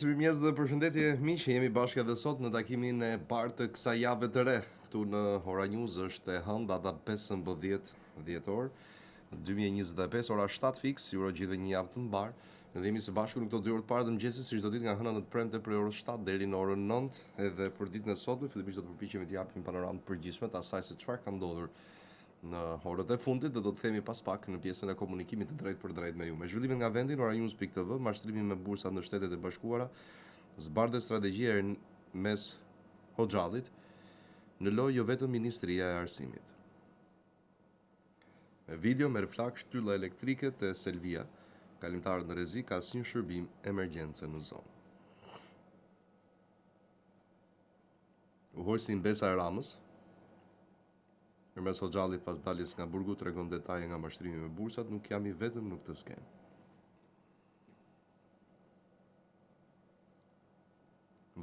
Mirëmjes dhe përshëndetje miq, jemi bashkë edhe sot në takimin e parë të kësaj jave të re. Këtu në Ora News është e hënë data 15 dhjetor 2025, ora 7 fiks, ju uroj gjithëve një javë të mbar. Ne jemi së bashku në këto 2 orë të parë të mëngjesit, si çdo ditë nga hëna në të premte prej orës 7 deri në orën 9, edhe për ditën e sotme fillimisht do të përpiqemi të japim panoramë të përgjithshme të asaj se çfarë ka ndodhur në orët e fundit dhe do të themi pas pak në pjesën e komunikimit të drejtë për drejtë me ju. Me zhvillimin nga vendi në oranews.tv, mashtrimi me bursat në Shtetet e Bashkuara, zbardhë strategjia mes Hoxhallit, në lojë jo vetëm Ministria e Arsimit. Me video merr flak shtylla elektrike te Selvia, kalimtarët në rrezik, asnjë shërbim emergjence në zonë. U hoq si mbesa e Ramës. Përmes Hoxhallit pas daljes nga burgu tregon detaje nga mashtrimi me bursat, nuk jam i vetëm në këtë skemë.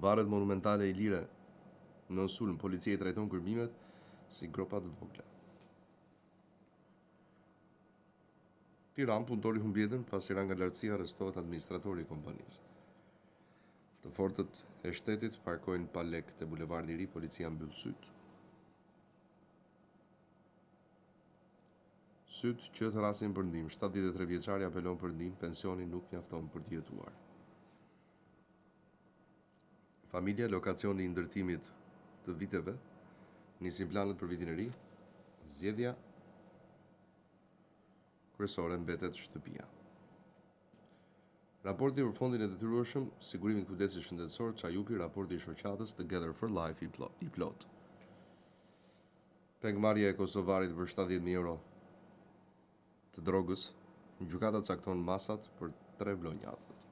Varet monumentale Ilire në sulm, policia i trajton kërbimet si gropa të vogla. Tiranë, punëtori humbi jetën pasi ra nga lartësia arrestohet administratori i kompanisë. Të fortët e shtetit parkojnë pa lek te bulevardi i ri, policia mbyll syt. Syt që të rasin për ndihmë, 73 vjeçari apelon për ndihmë, pensioni nuk mjafton për të jetuar. Familja, lokacioni i ndërtimit të viteve, nisin planet për vitin e ri, zgjedhja kryesore mbetet shtëpia. Raporti për fondin e detyrueshëm, sigurimit kujdesit shëndetësor, Çajupi, raporti i shoqatës Together for Life i plot. Pengmarrja e kosovarit për 70.000 euro të drogës, gjykata cakton masat për 3 vlonjatët.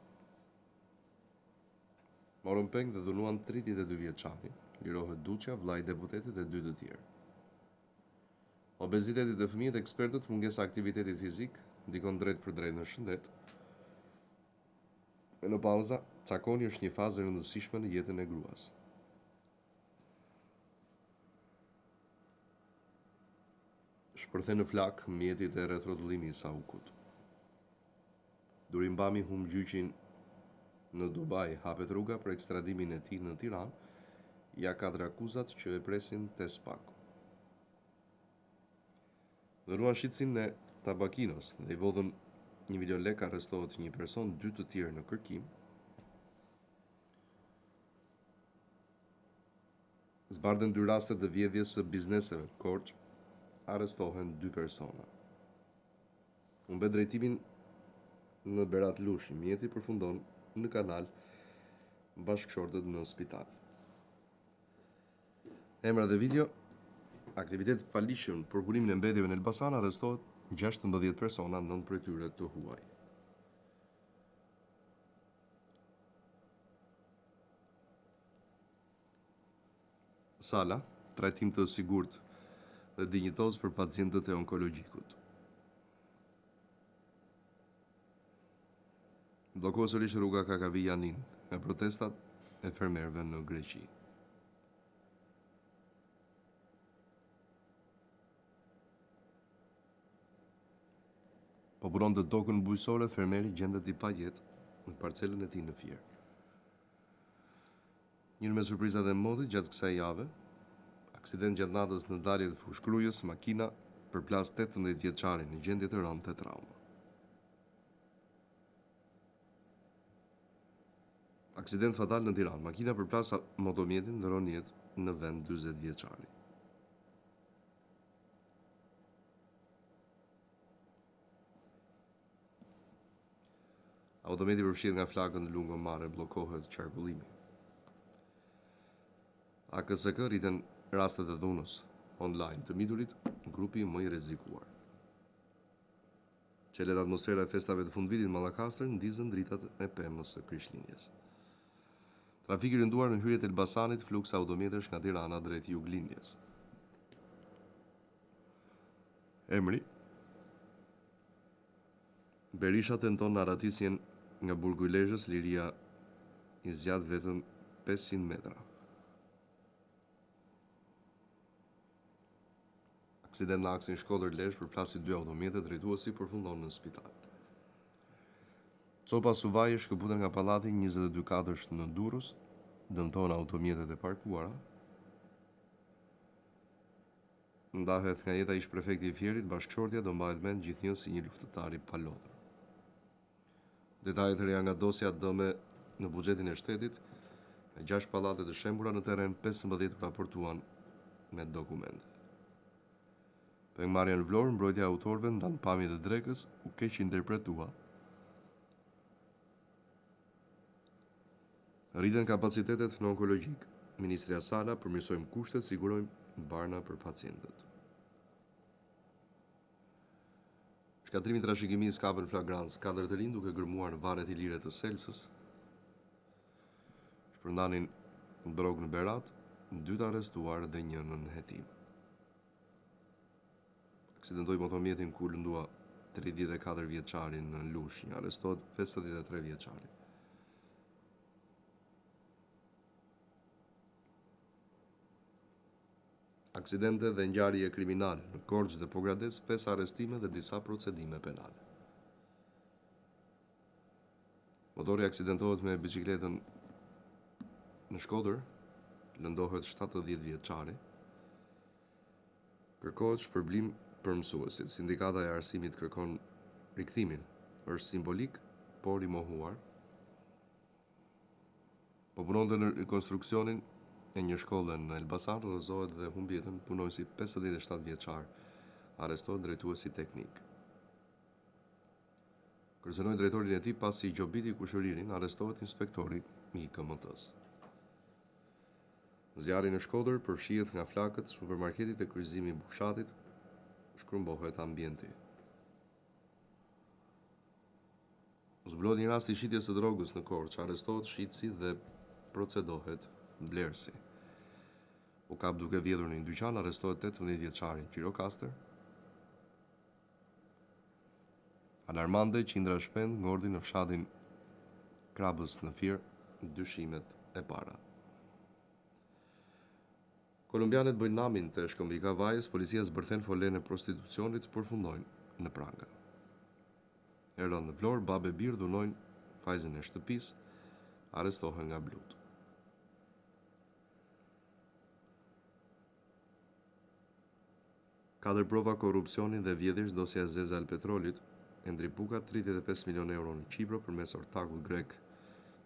Morën peng dhe dhunuan 32 vjeçarin, lirohet Duçja, vllai i deputetit dhe 2 të tjerë. Obeziteti te fëmijët, ekspertët, mungesa aktivitetit fizik, ndikon drejt për drejt në shëndet. Menopauza, cakoni është një fazë e rëndësishme në jetën e gruas. Shpërthen në flak mjetit e rrethrotullimit i Saukut. Durimbami humb gjyqin në Dubai, hapet rruga për ekstradimin e tij në Tiranë, ja 4 akuzat që e presin te Spaku. Dënuan shitsin e Tabakinos dhe i vodhën 1 milion lek, arrestohet një person, 2 të tjerë në kërkim. Zbardhen 2 raste të vjedhjes së bizneseve, Korç, arrestohen 2 persona. Humbet drejtimin në Beratlush, mjeti përfundon në kanal, bashkëshortët në spital. Emra dhe video, aktivitet paligjshëm për burimin e mbetjeve në Elbasan, arrestohet 16 persona, 9 prej tyre të huaj. Sala, trajtim të sigurt dhe dinjitoz për pacientët e onkologjikut. Bllokohet sërish rruga Kakavi Janin me protestat e fermerëve në Greqi. Po punon të tokën bujësore, fermeri gjendet i pa jetë në parcelën e tij në Fier. Një me surprizat e modit gjatë kësaj jave, aksident gjatë natës në dalje të fushkrujës, makina përplas 18 vjeçarin në gjendje të rëndë të trauma. Aksident fatal në Tiranë, makina përplas motomjetin, ndron jetë në vend 40 vjeçari. Automjeti përfshihet nga flakët në lungomare, bllokohet qarkullimi. AKSK rriten rastet e dhunës online të miturit, grupi më i rrezikuar. Çelet atmosfera e festave të fundvitit në Mallakastër, ndizën dritat e pemës së Krishtlindjes. Trafik i rënduar në hyrjet e Elbasanit, fluks automjetesh nga Tirana drejt Juglindjes. Emri Berisha tenton narratisjen nga burgu i Lezhës, liria i zgjat vetëm 500 metra. Aksident në aksin Shkodër-Lezhë, përplasi 2 automjete, drejtuesi përfundon në spital. Copa Suvaji shkëputën nga pallati 22 katësh në Durrës, dëmton automjetet e parkuara. Ndahet nga jeta ish prefekti i Fierit, bashkëshortja do mbahet mend gjithnjë si një luftëtar i palodhur. Detajet e reja nga dosja dëme në buxhetin e shtetit, 6 pallate të shembura në terren, 15 raportuan me dokumente. Pengmarrja në Vlorë, mbrojtja e autorëve ndan pamjet e drekës u keq interpretua. Rriten kapacitetet në onkologjik. Ministria Sala, përmirësojmë kushtet, sigurojmë barna për pacientët. Shkatrimi i trashëgimisë kapën flagrancë, 4 të rinj duke gërmuar në varret i lire të Selsës. Shpërndanin drogë në Berat, 2 të arrestuar dhe 1 në hetim. Aksidentoi motomjetin ku lëndua 34 vjeçarin në Lushnjë, arrestohet 53 vjeçari. Aksidente dhe ngjarje kriminale në Korçë dhe Pogradec, 5 arrestime dhe disa procedime penale. Motori aksidentohet me biçikletën në Shkodër, lëndohet 70 vjeçari. Kërkohet shpërblim për mësuesit. Sindikata e arsimit kërkon rikthimin. Është simbolik, por i mohuar. Po punonte në rekonstruksionin e një shkolle në Elbasan, rrëzohet dhe humbi jetën punonjësi 57 vjeçar, arrestohet drejtuesi teknik. Kërcënoi drejtorin e tij pasi i gjobiti kushëririn, arrestohet inspektori i KMT-s. Zjarri në Shkodër përfshihet nga flakët supermarketit e kryqëzimi i Bushatit, shkrumbohet ambienti. Zbulon një rast i shitjes së drogës në Korçë, arrestohet shitësi dhe procedohet blerësi. U kap duke vjedhur në një dyqan, arrestohet 18 vjeçari Gjirokastër. Alarmante, qindra shpend ngordi në fshatin Krabës në Fier, dyshimet e para. Kolumbianët bëjnë namin të shkëmbika vajës, policia zbërthen folen e prostitucionit, përfundojnë në pranga. Erën në Vlorë, babë e birë dhunojnë fajzën e shtëpisë, arrestohen nga Blut. Katër prova korrupsioni dhe vjedhjes dosja e Zeza El Petrolit, Endri Puka 35 milion euro në Qipro përmes ortakut grek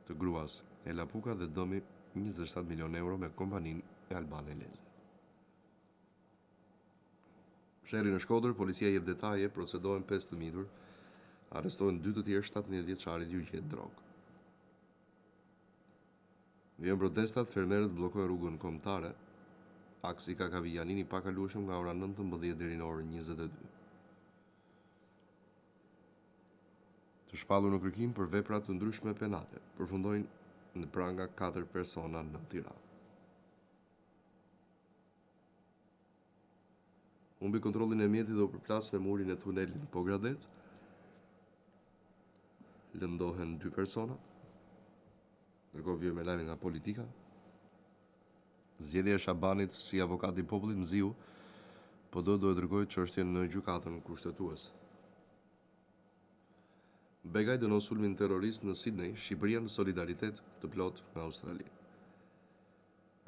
të gruas Ela Puka dhe dëmi 27 milion euro me kompaninë e Albane Leze. Sherri në Shkodër, policia jep detaje, procedohen 5 të mitur, arrestohen 2 të tjerë, 17 vjeçarit ju gjet drogë. Vjen protestat, fermerët bllokojnë rrugën kombëtare. Aksi Kakavi Janini pakalueshëm nga ora 19 deri në orën 22. Të shpallur në kërkim për vepra të ndryshme penale, përfundojnë në pranga 4 persona në Tiranë. Humbi kontrollin e mjetit dhe u përplas me murin e tunelit në Pogradec. Lëndohen 2 persona. Ndërkohë vjen me lajme nga politika. Zgjedhja e Shabanit si avokat i popullit Mziu, PD do e dërgojë çështjen në gjykatën kushtetuese. Begaj dënon sulmin terrorist në Sydney, Shqipëria në solidaritet të plot me Australinë.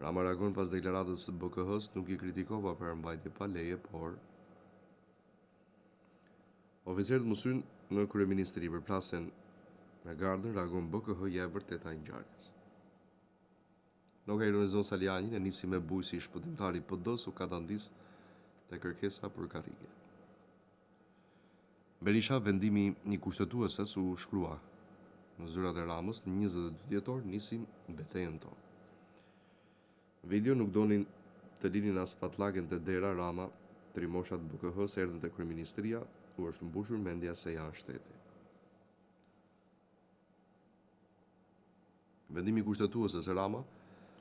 Rama reagon pas deklaratës së BKH-s, nuk i kritikova për mbajtje pa leje, por oficerët mësyn në kryeministri përplasen me gardën, reagon BKH ja e vërteta e ngjarjes. Nuk e ironizon Saljanin, e nisi me bujë si shpëtimtari i PD-s u katandis te kërkesa për karrige. Berisha, vendimi një kushtetueses u shkrua në zyrat e Ramës, në 22 dhjetor nisim betejën tonë. Video nuk donin të linin as patllaken te dera Rama, trimoshat BKH-s erdhën te kryeministria, u është mbushur mendja se janë shteti. Vendimi kushtetueses e Rama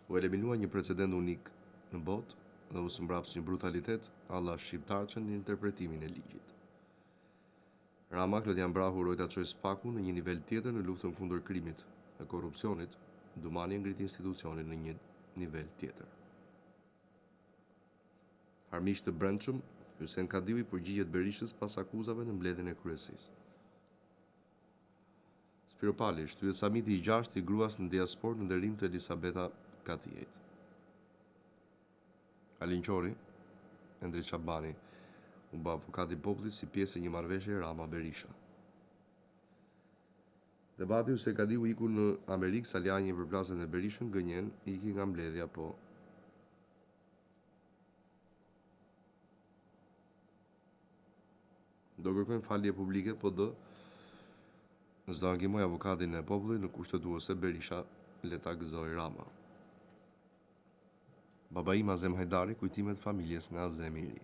u eliminua një precedent unik në botë dhe u sëmbraps një brutalitet alla shqiptarçën në interpretimin e ligjit. Rama, Klodian Brahu uroi ta çojë SPAK-un në një nivel tjetër në luftën kundër krimit dhe korrupsionit, Dumani ngriti institucionin në një nivel tjetër. Armiq të brendshëm, Hysén Kadiu përgjigjet Berishës pas akuzave në mbledhjen e kryesisë. Spiropali, shtyhet samiti i 6 i gruas në diaspor në nderim të Elisabeta Katijejt. Alin Qori, Endri Qabani, u bë avokati i popullit si pjesë e një marrëveshje Rama-Berisha. Debati se Kadiu iku në Amerikë, Saliani përplasën e Berishën, gënjen iki nga mbledhja, po do kërkojnë falje publike, po s'do ankimoj avokatin e popullit në kushtetuese Berisha le ta gëzoj Rama. Babaim Azem Hajdari, kujtimet familjes nga Azemi i ri.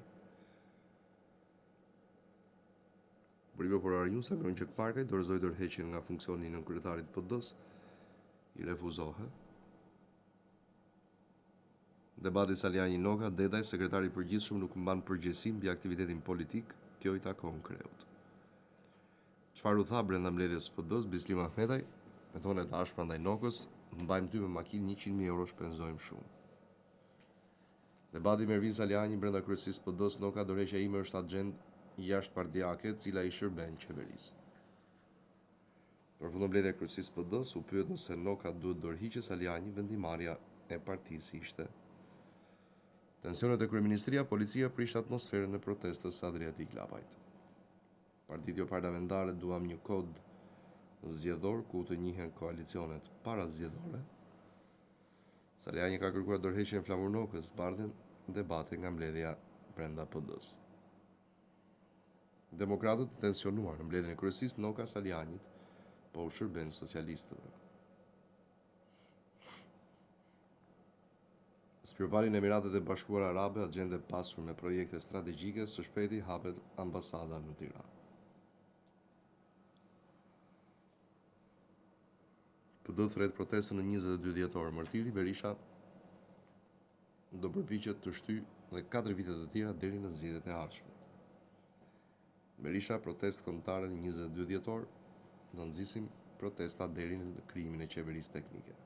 Burime për Arnjusa, Gronqek Parkaj, dorëzoi dorëheqjen nga funksioni në kryetarit PD-s, i refuzohet. Debati Saliani Noka, Dedaj, sekretari i përgjithshëm nuk mban përgjegjësim mbi aktivitetin politik, kjo i takon Kreut. Çfarë u tha brenda mbledhjes PD-s, Bislim Ahmetaj, me tonë të ashpra ndaj Nokës, mbajmë ty me makinë 100.000 euro, shpenzojmë shumë. Debati me Ervin Saliani brenda kryesisë PD-s, Noka, dorëheqja ime është agjend jashtë partijake, cila i shërben qeverisë. Përfundon mbledhja e kryesisë PD-s, u pyet nëse Noka duhet dorëhiqë Saliani, vendimarrja e partisë ishte. Tensionet e kryeministria, policia prish atmosferën e protestës së Adriatik Lapajt. Partitë jo parlamentare duam një kod zgjedhor ku të njihen koalicionet para zgjedhore. Saliani ka kërkuar dorëheqjen e Flamur Nokës, bardhen debate nga mbledhja brenda PD-s. Demokratët të tensionuar në mbledhjen e kryesisë Noka Salianit, po u shërben socialistëve. Spiropali në Emiratet e Bashkuara Arabe, agjende pasur me projekte strategjike, së shpejti hapet ambasada në Tiranë. PD thret protestën në 22 dhjetor. Mërtiri Berisha do përpiqet të shtyjë dhe 4 vite të tjera deri në zgjedhjet e ardhshme. Berisha, protestë kombëtare në 22 dhjetor, do nxisim protesta deri në krijimin e qeverisë teknike.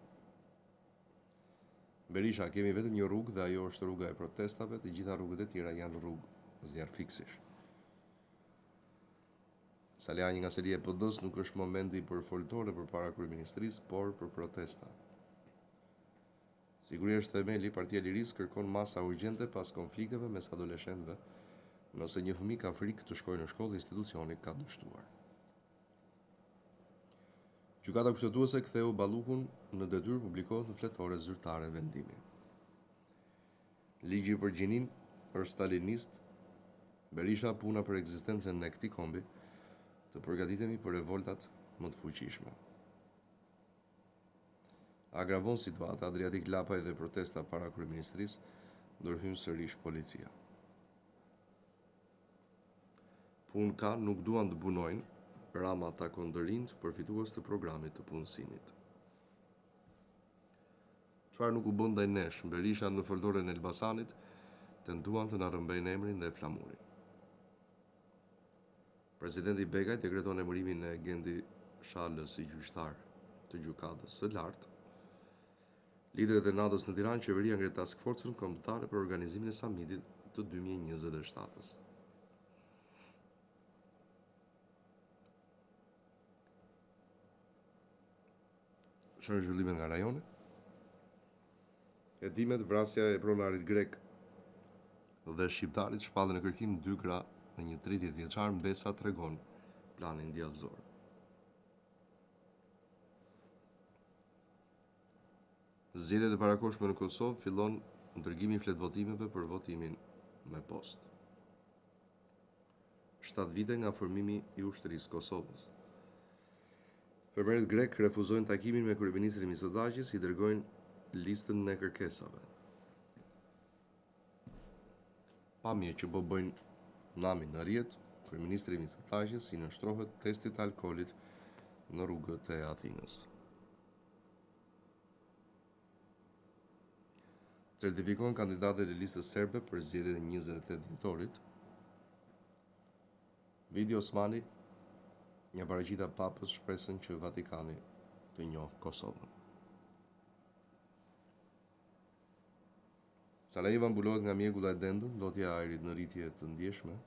Berisha, kemi vetëm një rrugë dhe ajo është rruga e protestave, të gjitha rrugët e tjera janë rrugë zjarrfiksish. Saliani nga selia e PD-s nuk është momenti për foltore përpara kryeministrisë, por për protesta. Siguria është themeli, Partia e Lirisë kërkon masa urgjente pas konflikteve mes adoleshentëve. Nëse një fëmijë ka frikë të shkojë në shkollë, institucioni ka dështuar. Gjykata kushtetuese ktheu Ballukun në detyrë, publikohet në fletore zyrtare vendimi. Ligji për gjinin është stalinist. Berisha, puna për ekzistencën e këtij kombi, të përgatitemi për revoltat më të fuqishme. Agravon situata, Adriatik Lapaj dhe protesta para kryeministrisë, ndërhyn sërish policia. Punë ka, nuk duan të punojnë, Rama takon të rinjt, përfitues të programit të punësimit. Çfarë nuk u bën ndaj nesh, Berisha në foltoren e Elbasanit tentuan të na rrëmbejnë emrin dhe flamurin. Presidenti Begaj dekreton emërimin e Gendi Shalës si gjyqtar të gjykatës së lartë. Liderët e NATO-s në Tiranë, qeveria ngre task force-ën kombëtare për organizimin e samitit të 2027-s. Shërën zhvillimet nga rajoni. Hetimet, vrasja e pronarit grek dhe shqiptarit shpallën në kërkim 2 gra në një 30 vjeçar, mbesa tregon planin djallëzor. Zgjedhjet e parakohshme në Kosovë, fillon dërgimi i fletvotimeve për votimin me postë. 7 vite nga formimi i ushtrisë Kosovës. Fermerët grek refuzojnë takimin me kryeministrin Mitsotakis, i dërgojnë listën e kërkesave. Pamje që po bëjnë namin në rjet, kryeministri Mitsotakis i nështrohet testit të alkoolit në rrugët e Athinës. Certifikohen kandidatët e listës serbe për zgjedhjet e 28 dhjetorit. Vidi Osmani, një paraqita papës, shpresën që Vatikani të njohë Kosovën. Sarajeva mbulohet nga mjegulla e dendur, lotja e ajrit në rritje të ndjeshme.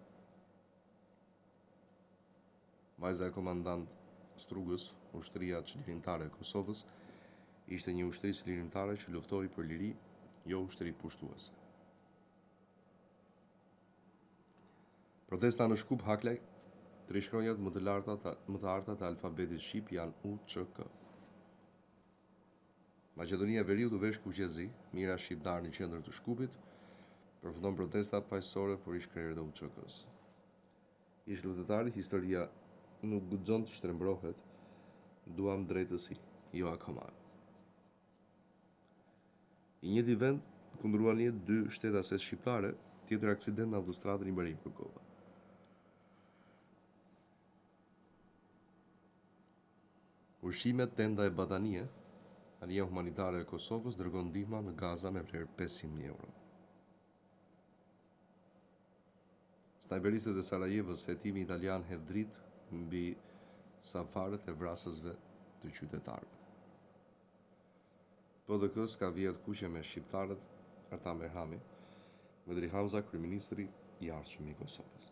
Vajza e komandant Strugës, ushtria çlirimtare e Kosovës, ishte një ushtri çlirimtare që luftoi për liri, jo ushtri pushtuese. Protesta në Shkup Haklaj, trishkronjat më të arta të alfabetit shqip janë UÇK. Maqedonia e Veriut u vesh kuqezi, mira shqiptar në qendër të Shkupit, përfundon protesta paqësore për ish-krerët e UÇK-s. Ish luftëtarit, historia nuk guxon të shtrembrohet, duam drejtësi, jo akoma. I njëjti vend kundruan jetë 2 shtetases shqiptare, tjetër aksident në autostradën Iberim-Kërkova. Ushqimet tenda e Batanie, Alia Humanitare e Kosovës dërgon ndihma në Gaza me vlerë 500.000 euro. Snajperistët e Sarajevës, hetimi italian hedh dritë mbi safarët e vrasësve të qytetarëve. PDK ka vjet kuqe me shqiptarët, Artam Berhami, Vedri Hamza, kryeministri i ardhshëm i Kosovës.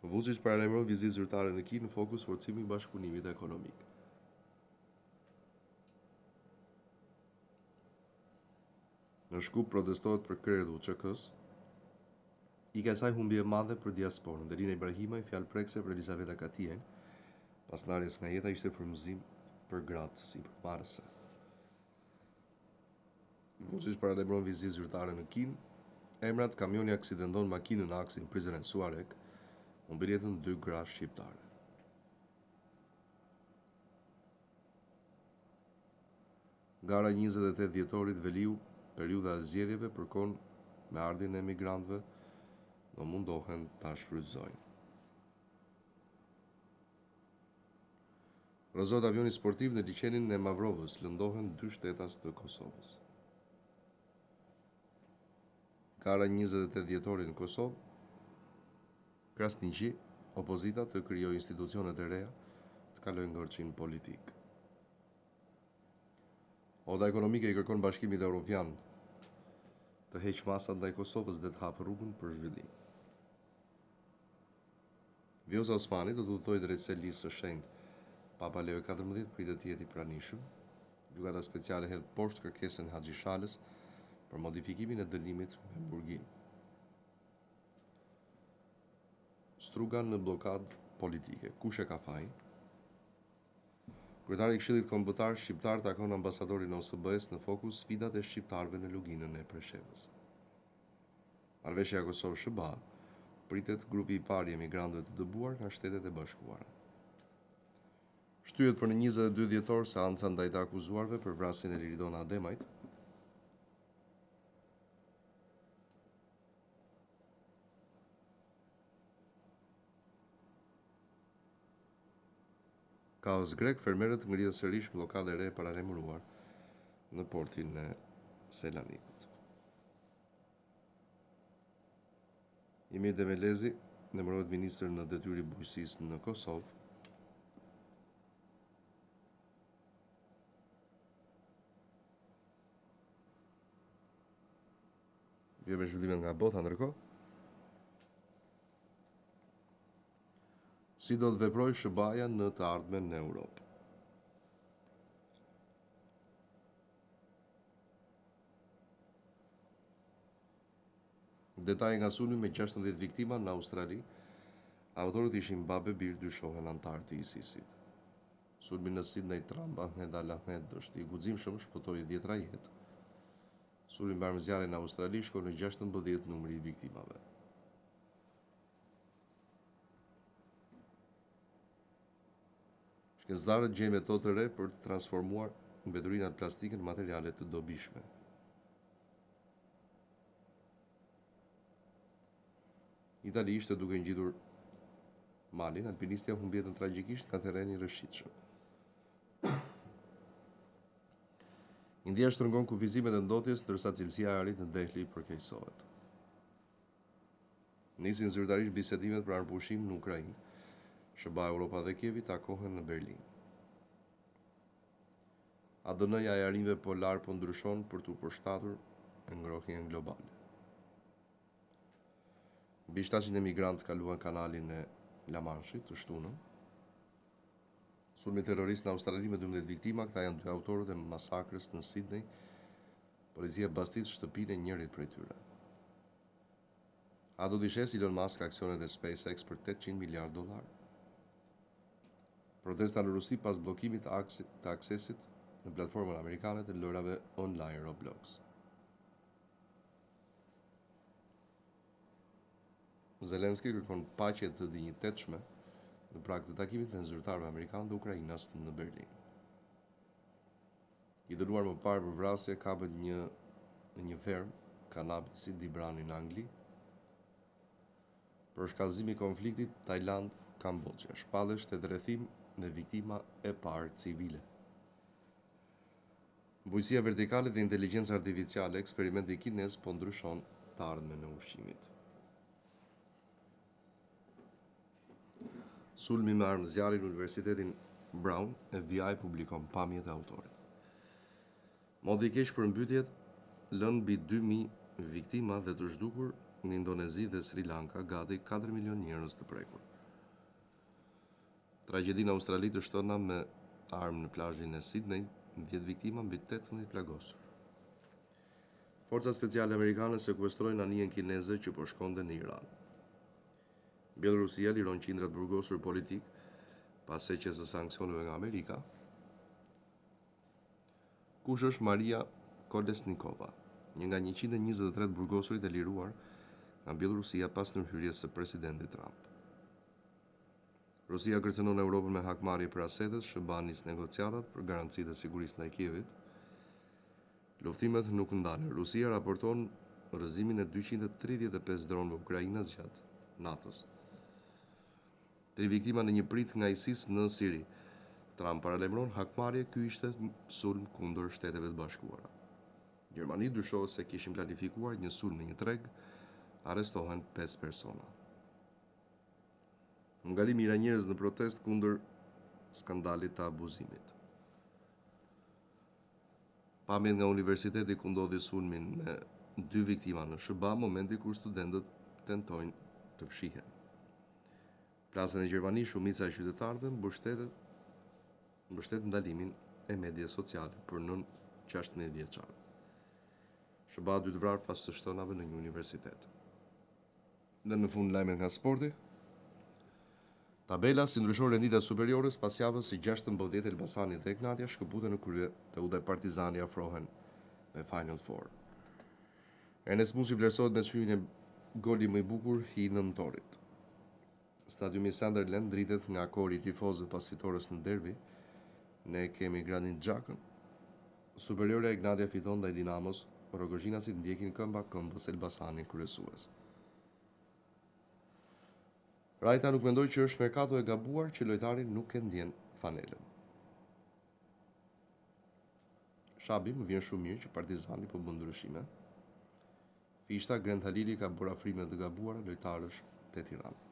Vučić paralajmëron vizitë zyrtare në Kinë në fokus forcimi i bashkëpunimit ekonomik. Në Shkup protestohet për krerët e UÇK-s. Ika e saj humbje e madhe për diasporën. Delina Ibrahimaj fjalë prekse për Elizaveta Katien, pas ndarjes nga jeta ishte frymëzim për gratë si përmarrëse. Vučić paralajmëron vizitë zyrtare në Kinë. Emrat: kamioni aksidenton makinën në aksin Prizren-Suarek, humbi jetën 2 gra shqiptare. Gara 28 dhjetorit Veliu, periudha e zgjedhjeve përkon me ardhin e emigrantëve, do mundohen ta shfrytëzojnë. Rrëzohet avioni sportiv në liçenin e Mavrovës, lëndohen 2 shtetas të Kosovës. Gara 28 dhjetorit në Kosovë, Krasniqi, opozita të krijojë institucionet e reja, të kalojë ngërçin politik. Oda ekonomike i kërkon Bashkimit Evropian të heqë masat ndaj Kosovës dhe të hapë rrugën për zhvillim. Vjosa Osmani do të udhtojë drejt Selisë së Shenjtë, Papa Leo XIV pritet të jetë i pranishëm. Gjykata speciale hedh poshtë kërkesën e Haxhishalës për modifikimin e dënimit me burgim. Struga në blokad politike. Kush e ka fajin? Kryetari i Këshillit Kombëtar Shqiptar takon ambasadorin e OSBE-s në fokus sfidat e shqiptarëve në luginën e Preshevës. Marrëveshja e Kosovë-SBA pritet grupi i parë i emigrantëve të dëbuar nga Shtetet e Bashkuara. Shtyhet për në 22 dhjetor seanca ndaj të akuzuarve për vrasjen e Liridona Ademajt. Kaos grek, fermerët ngrihen sërish bllokadë e re e paralajmëruar në portin e Selanikut. Imir Demelezi emërohet ministër në detyrë i bujqësisë në Kosovë. Vjen me zhvillimet nga bota ndërkohë. Si do të veprojë SBA-ja në të ardhmen në Europë. Detaj nga sulmi me 16 viktima në Australi, autorët ishin babe birë dyshohen antar të ISIS-it. Sulmi në Sydney, Trump Ahmed Al Ahmed është i guximshëm, shpëtoi 10 jetë. Sulmi mbar zjarrin në Australi shkon në 16 numri i viktimave. Shkencëtarët gjejnë metodë të re për të transformuar mbeturinat plastike në materiale të dobishme. Itali ishte duke ngjitur malin, alpinistja humbi jetën tragjikisht nga terreni rrëshitshëm. India shtrëngon kufizimet e ndotjes, ndërsa cilësia e ajrit në Delhi përkeqësohet. Nisin zyrtarisht bisedimet për armëpushim në Ukrainë. SBA, Europa dhe Kievi takohen në Berlin. ADN-ja e arinjve polar po ndryshon për të përshtatur ngrohjen globale. Mbi 700 emigrantë kaluan kanalin e La Manshit të shtunën. Sulmi terrorist në Australi me 12 viktima, këta janë 2 autorët e masakrës në Sydney. Policia bastit shtëpinë e njërit prej tyre. A do të shes Elon Musk aksionet e SpaceX për $800 miliardë. Protesta në Rusi pas bllokimit të aksesit në platformën amerikane të lojrave online Roblox. Zelenski kërkon paqe të dinjitetshme në prag të takimit me zyrtarëve amerikanë dhe Ukrainas në Berlin. I dënuar më parë për vrasje kapet në një fermë kanabisi Dibrani në Angli. Për shkallëzimi i konfliktit Tajland-Kambodgja, shpallë shtetërrethim dhe viktima e parë civile. Bujësia vertikale dhe inteligjenca artificiale, eksperimenti kinez po ndryshon të ardhmen e ushqimit. Sulmi me armë zjarri në Universitetin Brown, FBI publikon pamjet e autorit. Modi i keq për mbytyjet lën mbi 2000 viktima dhe të zhdukur në Indonezi dhe Sri Lanka, gati 4 milion njerëz të prekur. Tragjedi në Australi të shtëna me armë në plazhin e Sydney, 10 viktima mbi 18 plagosur. Forcat speciale amerikane sekuestrojnë anijen kineze që po shkonte në Iran. Bielorusia liron qindrat burgosur politik pas heqjes së sanksioneve nga Amerika. Kush është Maria Kolesnikova, një nga 123 burgosurit e liruar nga Bielorusia pas ndërhyrjes së presidentit Trump. Rusia kërcënon Europën me hakmarrje për asetet, SBA nis negociatat për garancitë e sigurisë ndaj Kievit. Luftimet nuk ndalen. Rusia raporton rrëzimin e 235 dronëve ukrainas gjatë natës. 3 viktima në një prit nga ISIS në Siri. Trump paralajmëron hakmarrje, ky ishte sulm kundër Shteteve të Bashkuara. Gjermani dyshohet se kishin planifikuar një sulm në një treg, arrestohen 5 persona. Ngalimi i njerëz në protest kundër skandalit të abuzimit. Pamjet nga universiteti ku ndodhi sulmin me 2 viktima në SBA, momenti kur studentët tentojnë të fshihen. Plasën e Gjermani, shumica e qytetarëve mbështet ndalimin e media sociale për nën 16 vjeçar. SBA 2 të vrarë pas të shtonave në një universitet. Dhe në fund lajmet nga sporti. Tabela si ndryshon rendita superiores pas javës së 16 Elbasani dhe Eknatia shkëputen në krye, Teuta e Partizani afrohen me Final Four. Ernest Muçi vlerësohet me çmimin e goli më i bukur i nëntorit. Stadiumi Sunderland dritet nga kori i tifozëve pas fitores në derbi. Ne kemi Granit Xhakën. Superiore Egnatia fiton ndaj Dinamos, Rogozhinasit ndjekin këmba këmbës Elbasanin kryesues. Rajta nuk mendoi që është merkato e gabuar që lojtari nuk e ndjen fanelën. Shabi më vjen shumë mirë që Partizani po bën ndryshime. Fishta Grend Halili ka bërë afrime të gabuara lojtarësh te Tirana.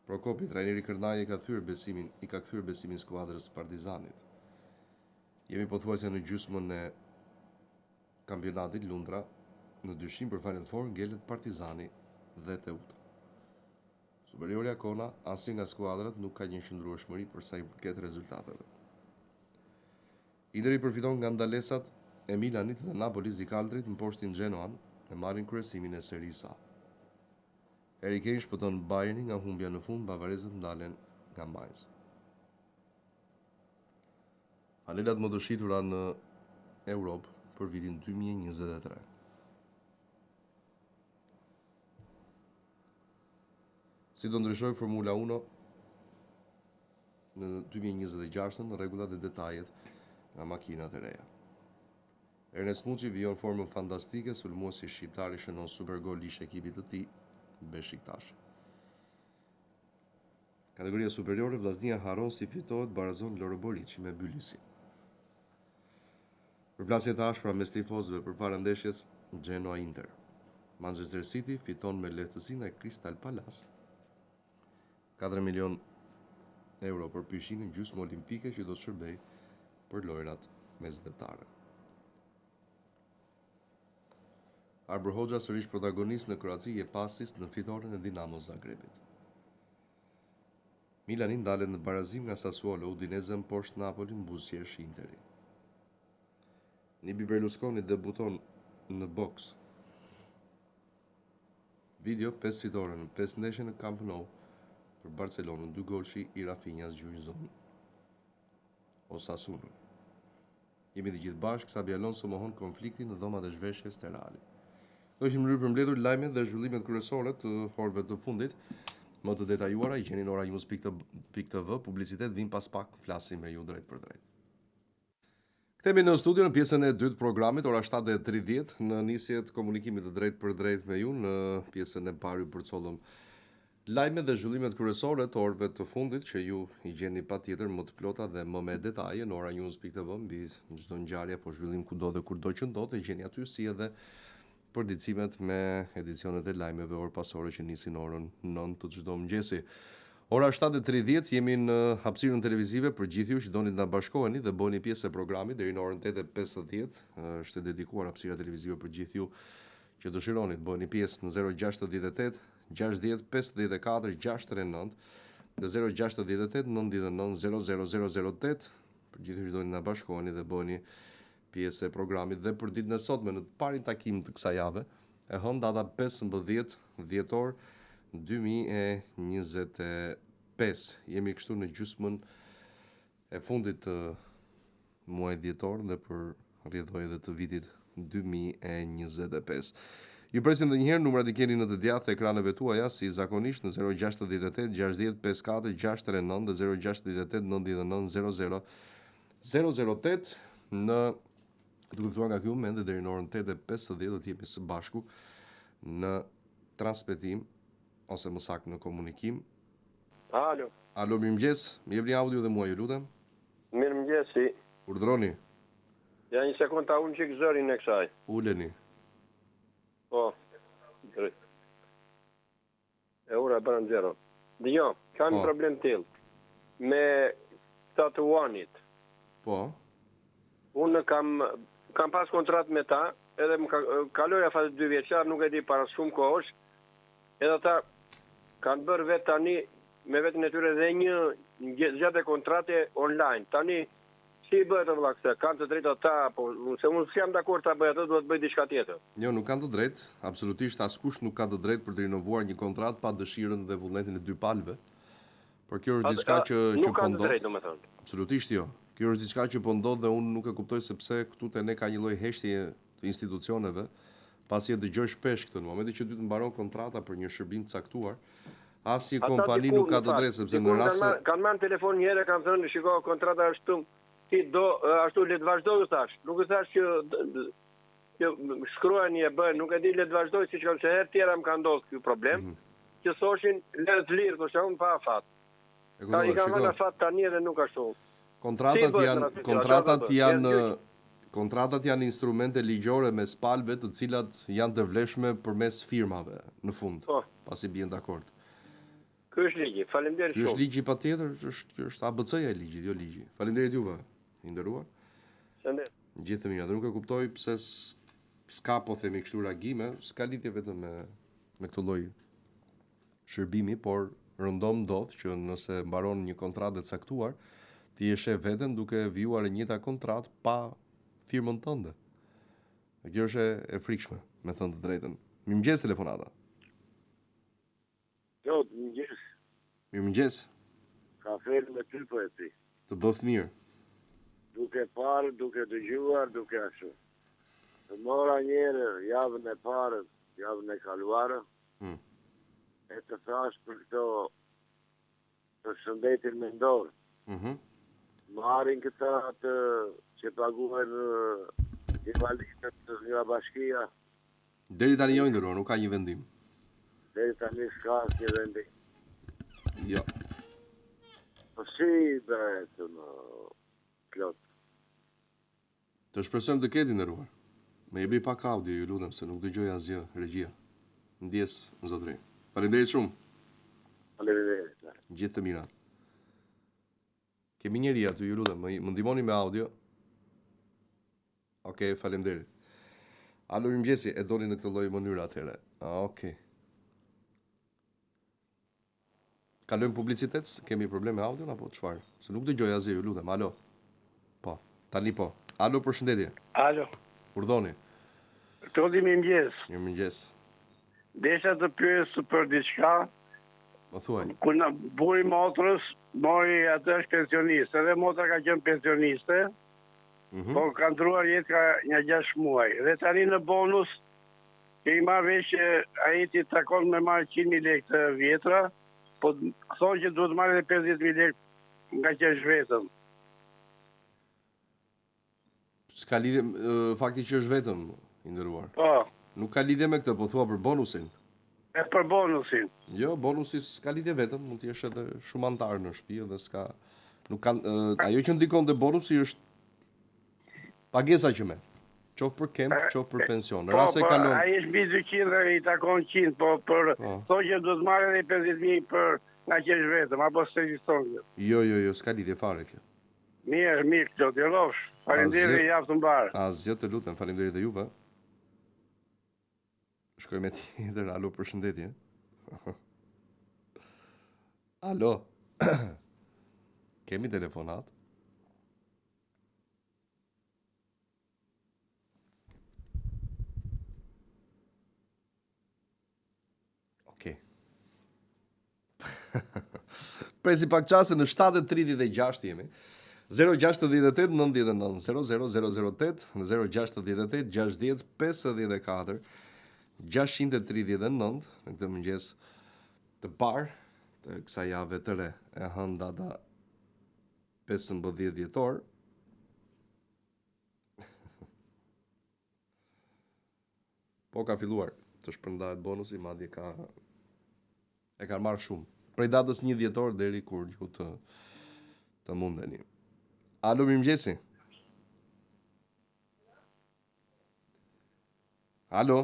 Prokopi, trajneri Kërnaj i ka kthyer besimin skuadrës Partizanit. Jemi pothuajse në gjysmën e kampionatit. Lundra në dyshim për Final Four ngelet Partizani dhe Teuta. Superiorja Kona, asnjë nga skuadrat nuk ka një qëndrueshmëri për sa i përket rezultateve. Interi përfiton nga ndalesat e Milanit dhe Napoli Zikaltrit në poshtin Genoan e marrin kryesimin e Serie A. Harry Kane shpëton Bayernin nga humbja në fund, bavarezët ndalen nga Mainz. Panelat më të shitura në Europë për vitin 2023. Si do ndryshoj Formula 1 në 2026 në rregullat e detajet nga makinat e reja. Ernest Muçi vijon formën fantastike, sulmuesi shqiptar i shënon supergol lish ekipit të tij Beşiktaş. Kategoria superiore, Vllaznia harron si fitohet Barazon Loro Boriçi me Bylisin. Përplasje të ashpra mes tifozëve përpara ndeshjes Genoa Inter. Manchester City fiton me lehtësi nga Crystal Palace. 4 milion euro për pyshinë gjysmë olimpike që do të shërbej për lojrat mesdhetare. Arbër Hoxha sërish protagonist në Kroaci e pasis në fitoren e Dinamo Zagrebit. Milani ndalet në barazim nga Sassuolo, Udinezën poshtë Napolin, buzëqesh Interi. Nibi Berlusconi debuton në boks. Video 5 fitore në 5 ndeshje në Camp Nou për Barcelonën, 2 golshi i Rafinhas gjyqëzon Osasunën. Jemi të gjithë bashkë, Xabi Alonso mohon konfliktin në dhomat e zhveshjes të Realit. Do ishim rrë përmbledhur lajmet dhe zhvillimet kryesore të orëve të fundit. Më të detajuara i gjeni në oranews.tv, publicitet vin pas pak, flasim me ju drejt për drejt. Kthehemi në studio në pjesën e dytë programit, ora 7:30 në nisjet komunikimit të drejt për drejt me ju. Në pjesën e parë ju përcollëm lajmet dhe zhvillimet kryesore të orëve të fundit që ju i gjeni patjetër më të plota dhe më me detaje në oranews.tv mbi çdo ngjarje apo zhvillim kudo dhe kurdo që ndodh, e gjeni aty si edhe përditësimet me edicionet e lajmeve orë pasore që nisin orën 9 të çdo mëngjesi. Ora 7:30 jemi në hapësirën televizive për gjithë ju që doni të na bashkoheni dhe bëni pjesë e programit deri në orën 8:50. Është dedikuar hapësira televizive për gjithë ju që dëshironi të bëni pjesë në 068 60 54 639 dhe 068 99 00008 për gjithë ju që doni të na bashkoheni dhe bëni pjesë e programit. Dhe për ditën e sotme në të parin takim të kësaj jave e hënë data 15 dhjetor 2025. Jemi kështu në gjysmën e fundit të muajit dhjetor dhe për rrjedhoj edhe të vitit 2025. Ju presim edhe një herë, numrat i keni në të djathtë ekraneve tuaja si zakonisht në 068 60 54 639 dhe 068 99 008 në duke thua nga ky moment dhe deri në orën 8:50 do të jemi së bashku në transmetim ose më saktë në komunikim. Alo. Alo, mirëmëngjes. Më jepni audio dhe mua, ju lutem. Mirëmëngjes. Urdhroni. Ja një sekond ta unë çik zërin e kësaj. Uleni. Po. Drejt. E ora bën zero. Dëgjoj, kam një problem tillë me tatuanit. Po. Unë kam pas kontratë me ta, edhe më kaloj afat 2 vjeçar, nuk e di para shumë kohësh. Edhe ata kanë bërë vetë tani me vetën e tyre dhe një gjatë kontrate online. Tani si bëhet të vëlla këtë? Kanë të drejtë ata apo se unë s'jam dakord ta bëj atë, duhet bëj diçka tjetër. Jo, nuk kanë të drejtë. Absolutisht askush nuk ka të drejtë për të rinovuar një kontratë pa dëshirën dhe vullnetin e dy palëve. Por kjo është diçka që po ndodh. Nuk kanë të drejtë, domethënë. Absolutisht jo. Kjo është diçka që po ndodh dhe unë nuk e kuptoj sepse këtu te ne ka një lloj heshtje të institucioneve, pasi e dëgjoj shpesh këtë. Në momentin që ty të mbaron kontrata për një shërbim të caktuar, asnjë kompani nuk ka të drejtë sepse në rast se kanë marrë telefon një herë, kanë thënë shiko, kontrata është këtu, ti do ashtu le të vazhdoj thash. Nuk e thash që shkruani e bën, nuk e di le të vazhdoj siç kanë se herë tjera më ka ndodhur ky problem, që thoshin le të lirë, thoshte unë pa afat. Ta i kanë marrë afat tani edhe nuk ashtu. Kontratat janë instrumente ligjore mes palëve të cilat janë të vlefshme përmes firmave në fund, pasi bien dakord. Ky është ligji. Faleminderit shumë. Ky është ligji patjetër, është ABC-ja e ligjit, jo ligji. Faleminderit juve, i nderuar. Shëndet. Gjithë të mira. Dhe nuk e kuptoj pse s'ka po themi kështu reagime, s'ka lidhje vetëm me këtë lloj shërbimi, por rëndom ndodh që nëse mbaron një kontratë të caktuar, ti e sheh veten duke vijuar e njëjta kontratë pa firmën tënde. Dhe kjo është e frikshme, me thënë të drejtën. Mirëmëngjes telefonata. Jo, mirëmëngjes. Mirëmëngjes. Ka folur me ty po e ti. Të bëf mirë. Duke parë, duke dëgjuar, duke ashtu. Të mora njëherë javën e parë, javën e kaluarë, e të thash për këto të shëndetin mendor. Marrin këta të që paguhen invalidët nga bashkia. Deri tani jo ndërruar, nuk ka një vendim. Deri tani s'ka një vendim. Jo. Po si bëhet në plot? Të shpresojmë të ketë ndërruar. Me jepi pak audio, ju lutem, se nuk dëgjoj asgjë, regjia. Ndjes, zotëri. Faleminderit shumë. Faleminderit. Gjithë të mirat. Kemi njëri aty, ju lutem, më ndihmoni me audio. Okej, faleminderit. Alo, mirëmëngjesi, e doni në këtë lloj mënyre atëherë. Okej. Kalojmë publicitet, kemi probleme me audion apo çfarë? Se nuk dëgjoj asgjë, ju lutem. Alo. Po, tani po. Alo, përshëndetje. Alo, Urdhoni. të di mirëmëngjes. Mirëmëngjes. Desha të pyes për diçka, Më thuaj. ku na buri motrës, mori atë është pensioniste, edhe motra ka qenë pensioniste, po ka ndruar jetë ka një 6 muaj. Dhe tani në bonus, kemi marrë vesh që ai ti takon me marrë 100.000 lekë të vjetra, po thonë që duhet marrë edhe 50.000 lekë nga që është vetëm. S'ka lidhje, fakti që është vetëm i nderuar. Po, Nuk ka lidhje me këtë, po thua për bonusin. e për bonusin. Jo, bonusi s'ka lidhje vetëm, mund të jesh edhe shumë antar në shtëpi dhe s'ka nuk kanë ajo që ndikon te bonusi është pagesa që merr. Qoftë për kemp, qoftë për pension. Në rast se kalon. Ai është mbi 200 dhe i takon 100, po për thonë që do të marrë edhe 50.000 për nga që është vetëm, apo s'e ekziston kjo. Jo, s'ka lidhje fare kjo. Mirë, këto të rrofsh. Faleminderit, javë të mbarë. Asgjë, të lutem, faleminderit e juve. Shkoj me tjetër, alo, përshëndetje. Alo. Kemi telefonat? Okej. Presi pak qase në 7:36 jemi. 068 99 00008 068 60 54 639 në këtë mëngjes të parë të kësaj jave të re e hënë data 15 dhjetor. Po ka filluar të shpërndahet bonusi, madje e kanë marrë shumë. Prej datës 1 dhjetor deri kur ju të mundeni. Alo, mirëmëngjesi. Alo.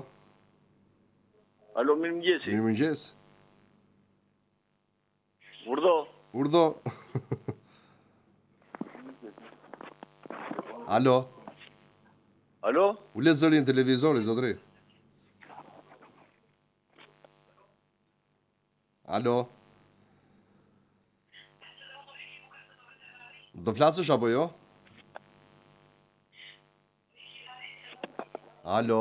Alo, mirëmëngjesi. Mirëmëngjes. Urdho. Alo. Alo? Ule zërin televizori, zotri. Alo. Do flasësh apo jo? Alo.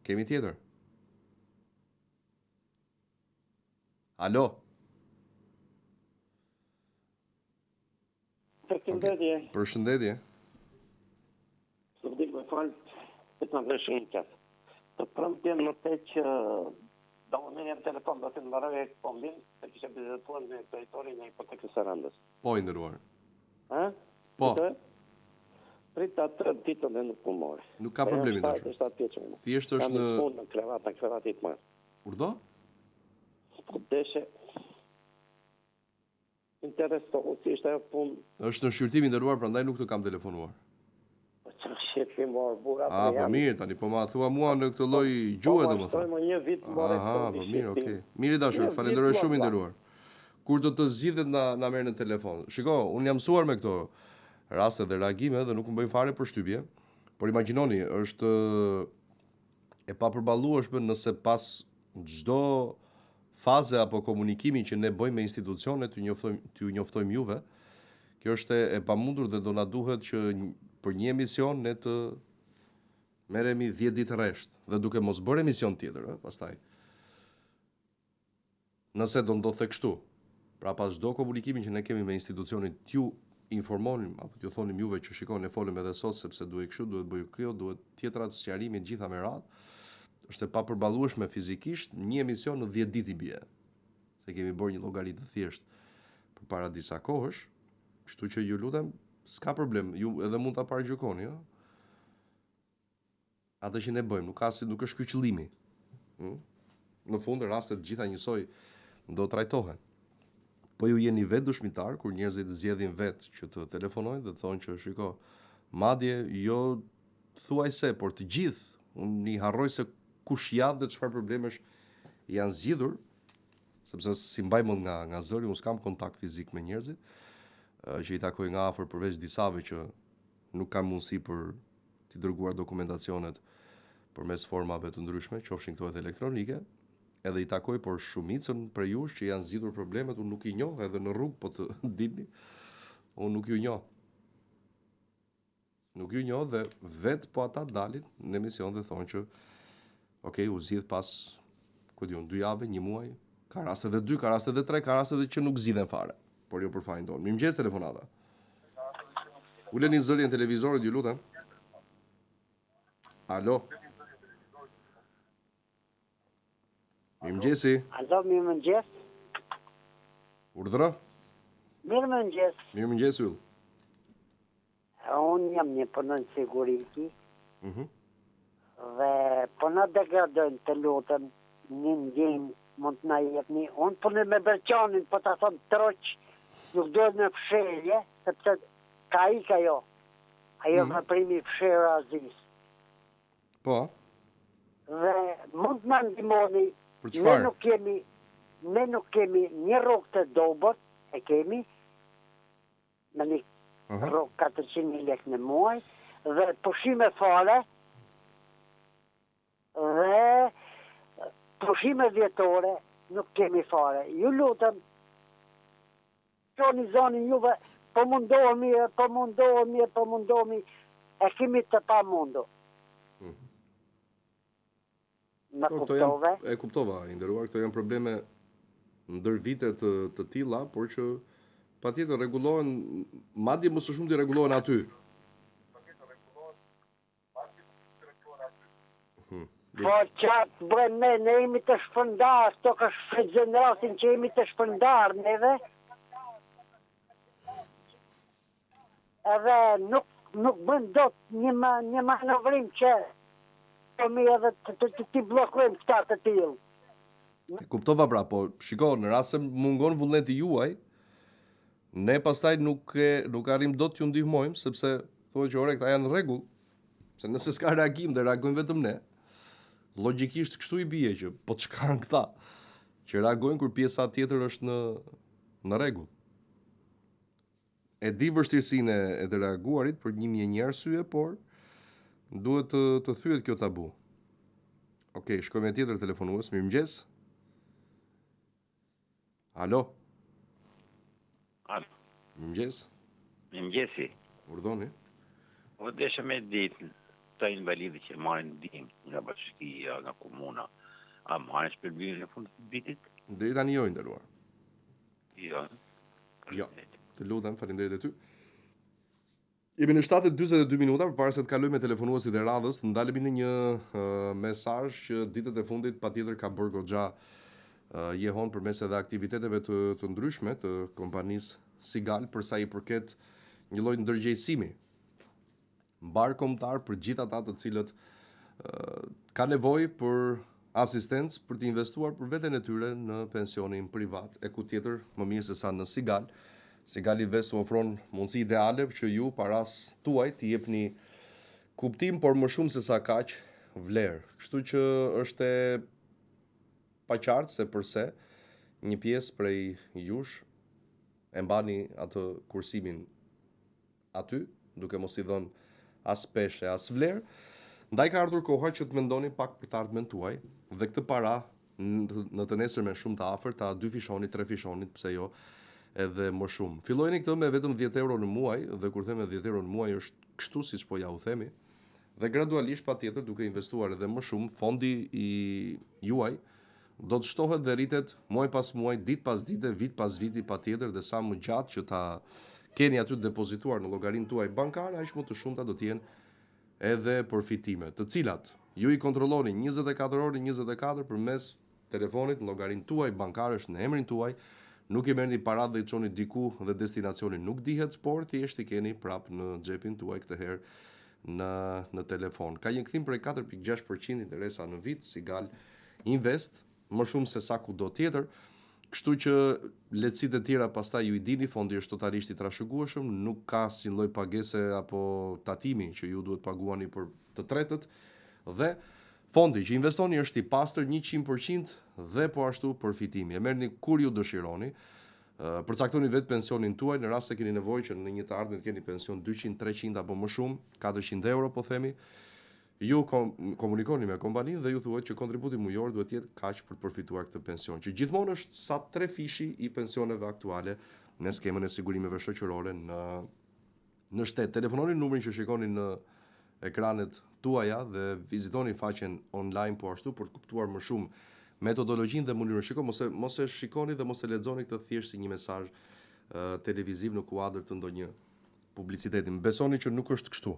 Kemi tjetër? Alo. Përshëndetje. Përshëndetje. Së vdik me falë të të në shumë qëtë. Të prëmtjen në te që do më një telefon do të mbaroj e kombin, të kishe bizetuar me territorin e hipotekës së rëndës. Po i ndëruar. Ha? Po. Prita 3 ditën dhe nuk pumore. Nuk ka problemi dashur. Thjesht është në Në krevatit marë. Urdo? Po deshe intereso, si ishte ajo punë. Është në shqyrtim i ndëruar, prandaj nuk të kam telefonuar. Po që shefi morë bura. Po mirë, tani po ma thua mua në këtë lloj gjuhë domethënë. Po një vit morë. Po mirë, okay. Mirë dashur, falenderoj shumë i nderuar. Kur do të zgjidhet na merr në telefon. Shiko, unë jam mësuar me këto raste dhe reagime dhe nuk më bëjnë fare përshtypje. Por imagjinoni, është e papërballueshme nëse pas çdo faze apo komunikimi që ne bëjmë me institucionet t'ju njoftojmë juve, kjo është e pamundur dhe do na duhet që për një emision ne të merremi 10 ditë rresht dhe duke mos bërë emision tjetër, pastaj. Nëse do ndodhte kështu, pra pas çdo komunikimi që ne kemi me institucionin, t'ju informonim apo t'ju thonim juve që shikoni, ne folëm edhe sot sepse duhet kështu, duhet bëj kjo, duhet tjetra të sqarimi gjitha me radhë. Është e papërballueshme fizikisht, një emision në 10 ditë i bie. Se kemi bërë një llogari të thjeshtë përpara disa kohësh, kështu që ju lutem, s'ka problem, ju edhe mund ta paragjykoni, jo? Atë që ne bëjmë, nuk është ky qëllimi. Në fund rastet gjitha njësoj do trajtohen. Po ju jeni vetë dëshmitar kur njerëzit zgjedhin vetë që të telefonojnë dhe të thonë që shiko, madje jo thuajse, por të gjithë, unë i harroj se kush janë dhe çfarë problemesh janë zgjidhur, sepse si mbaj mend nga zëri, unë s'kam kontakt fizik me njerëzit, që i takoj nga afër përveç disave që nuk kanë mundësi për t'i dërguar dokumentacionet përmes formave të ndryshme, qofshin këto edhe elektronike, edhe i takoj por shumicën për jush që janë zgjidhur problemet, unë nuk i njoh, edhe në rrugë po të dilni, unë nuk ju njoh. Nuk ju njoh dhe vetë po ata dalin në emision dhe thonë që u zgjidh pas 2 javë, 1 muaj, ka raste edhe 2, ka raste edhe 3, ka raste edhe që nuk zgjidhen fare, por jo për fajin tonë. Mirëmëngjes telefonata. Uleni zërin televizorit, ju lutem. Alo. Mirëmëngjesi. Alo, mirëmëngjes. Urdhra? Mirëmëngjes. Mirëmëngjes yll. Unë jam një punën siguriti. Dhe po na degradojnë të lutem një ndjenjë mund të na jepni. Unë punën me Berqanin, po ta thon troq, nuk duhet me fshelje, sepse ka ik ajo. Ajo veprimi fshera Aziz. Po. Dhe mund të na ndihmoni. Për çfarë? Ne nuk kemi një rrugë të dobët, e kemi me një rrugë 400.000 lekë në muaj, dhe pushime fare, dhe pushime vjetore nuk kemi fare. Ju lutem, qoni zonin juve, po mundohemi, e kemi të pa mundu. Në kuptove? E kuptova, i nderuar, këto janë probleme ndër vite të tilla, por që patjetër rregullohen, madje më së shumti rregullohen aty. Po qatë bëjmë ne jemi të shpërndar, to ka shfrytëzojnë rastin që jemi të shpërndar neve. Edhe nuk bën dot një manovrim që mi edhe të blokojmë këta të tillë. E kuptova pra, po shiko, në rast se mungon vullneti juaj, ne pastaj nuk arrim dot t'ju ndihmojmë, sepse thuhet që këta janë në rregull, se nëse s'ka reagim dhe reagojnë vetëm ne, logjikisht kështu i bie që po çka kanë këta që reagojnë kur pjesa tjetër është në rregull. E di vështirësinë e të reaguarit për një arsye, por duhet të thyet kjo tabu. Okej, shkojmë me tjetër telefonues. Mirëmëngjes. Alo. Mirëmëngjes. Mirëmëngjesi. Urdhoni. Po desha me ditë të invalidë që marrin ndihmë nga bashkia, nga komuna. A marrin shpërblimin në fund të vitit? Deri tani jo, i nderuar. Jo. Jo. Të lutem, faleminderit e ty. Jemi në 7:42 minuta, përpara se të kalojmë me telefonuesit e radhës, të ndalemi në një mesazh që ditët e fundit patjetër ka bërë goxha jehon përmes edhe aktiviteteve të ndryshme të kompanisë Sigal për sa i përket një lloj ndërgjegjësimi mbar kombëtar për gjithë ata të cilët ka nevojë për asistencë për të investuar për veten e tyre në pensionin privat, e ku tjetër më mirë se sa në Sigal. Sigal Invest ofron mundësi ideale që ju paras tuaj t'i jepni kuptim, por më shumë se sa kaq vlerë. Kështu që është e paqartë se përse një pjesë prej jush e mbani atë kursimin aty, duke mos i dhënë as peshë, as vlerë. Ndaj ka ardhur koha që të mendoni pak për të ardhmen tuaj dhe këtë para në të nesërmen shumë të afërt, ta 2 fishonit, 3 fishonit, pse jo, edhe më shumë. Fillojeni këtë me vetëm 10 euro në muaj, dhe kur them 10 euro në muaj është kështu siç po ja u themi, dhe gradualisht patjetër duke investuar edhe më shumë, fondi i juaj do të shtohet dhe rritet muaj pas muaj, ditë pas dite, vit pas viti patjetër, dhe sa më gjatë që ta keni aty depozituar në llogarinë tuaj bankare, aq më të shumta do të jenë edhe përfitime, të cilat ju i kontrolloni 24 orë 24 përmes telefonit në llogarinë tuaj bankare, është në emrin tuaj. Nuk i merrni paratë dhe i çoni diku dhe destinacioni nuk dihet, por thjesht i keni prap në xhepin tuaj këtë herë në telefon. Ka një kthim prej 4.6% interesa në vit, Sigal Invest, më shumë se sa kudo tjetër. Kështu që lehtësitë e tjera pastaj ju i dini, fondi është totalisht i trashëgueshëm, nuk ka asnjë lloj pagese apo tatimi që ju duhet paguani për të tretët, dhe fondi që investoni është i pastër 100% dhe po ashtu përfitimi. E merrni kur ju dëshironi. Përcaktoni vetë pensionin tuaj në rast se keni nevojë që në një të ardhmen të keni pension 200, 300 apo më shumë, 400 euro po themi. Ju komunikoni me kompaninë dhe ju thuhet që kontributi mujor duhet të jetë kaq për të përfituar këtë pension, që gjithmonë është sa 3 fishi i pensioneve aktuale në skemën e sigurimeve shoqërore në shtet. Telefononi numrin që shikoni në ekranet tuaja dhe vizitoni faqen online po ashtu për të kuptuar më shumë metodologjinë dhe mënyrën. Shiko, mos e shikoni dhe mos e lexoni këtë thjesht si një mesazh televiziv në kuadër të ndonjë publiciteti. Besoni që nuk është kështu.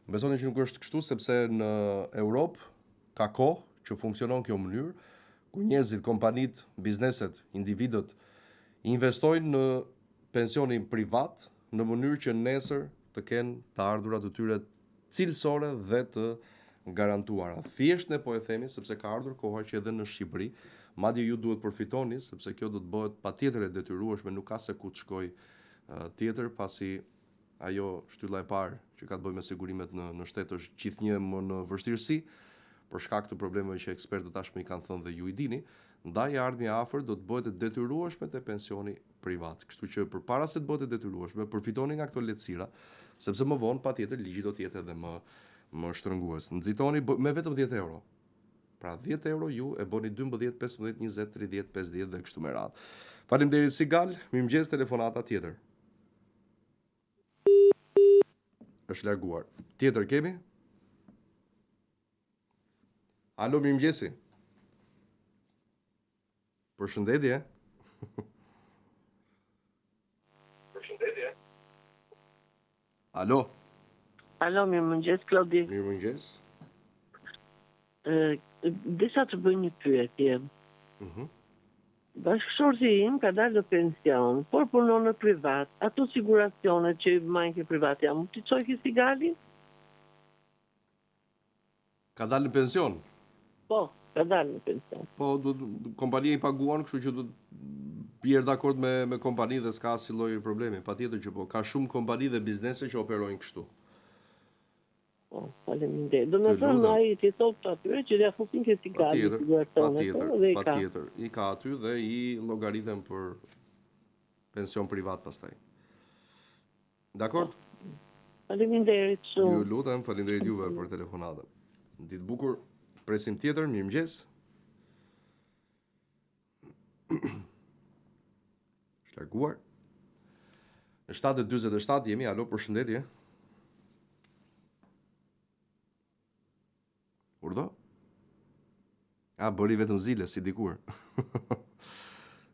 Besoni që nuk është kështu sepse në Europë ka kohë që funksionon kjo mënyrë, ku njerëzit, kompanitë, bizneset, individët investojnë në pensionin privat në mënyrë që nesër të kenë të ardhurat të tyre cilësore dhe të garantuara. Thjesht ne po e themi sepse ka ardhur koha që edhe në Shqipëri, madje ju duhet përfitoni sepse kjo do të bëhet patjetër e detyrueshme, nuk ka se ku të shkoj tjetër, pasi ajo shtylla e parë që ka të bëjë me sigurimet në shtet është gjithnjë më në vështirësi për shkak të problemeve që ekspertët tashmë i kanë thënë dhe ju i dini, ndaj ardhmja afër do të bëhet e detyrueshme te pensioni privat. Kështu që përpara se të bëhet e detyrueshme, përfitoni nga këto lehtësira, sepse më vonë patjetër ligji do të jetë edhe më shtrëngues. Nxitoni me vetëm 10 euro. Pra 10 euro ju e bëni 12, 15, 20, 30, 50 dhe kështu me radhë. Faleminderit Sigal, mirëmëngjes, telefonata tjetër. Është larguar. Tjetër kemi? Alo, mirëmëngjesi. Përshëndetje. Përshëndetje. Alo. Alo, mirëmëngjes, Klodi. Mirëmëngjes. Desha të bëj një pyetje. Bashkëshorti im ka dalë në pension, por punon në privat. Ato siguracionet që i majnë ke privat, jam të qoj ki Sigali? Ka dalë në pension? Po, ka dalë në pension. Po, kompania i paguan, kështu që do të bjerë dakord me kompani dhe s'ka asnjë lloj problemi. Patjetër që po, ka shumë kompani dhe biznese që operojnë kështu. Po, faleminderit. Do të thonë ai ti thot atyre që ja fusin ke Sigali. Patjetër. I ka aty dhe i llogaritën për pension privat pastaj. Dakor? Faleminderit shumë. Ju lutem, faleminderit juve për telefonatën. Ditë bukur. Presim tjetër, mirëmëngjes. Është larguar. Në 7:47 jemi, alo, përshëndetje. Urdo? Bëri vetëm zile, si dikur.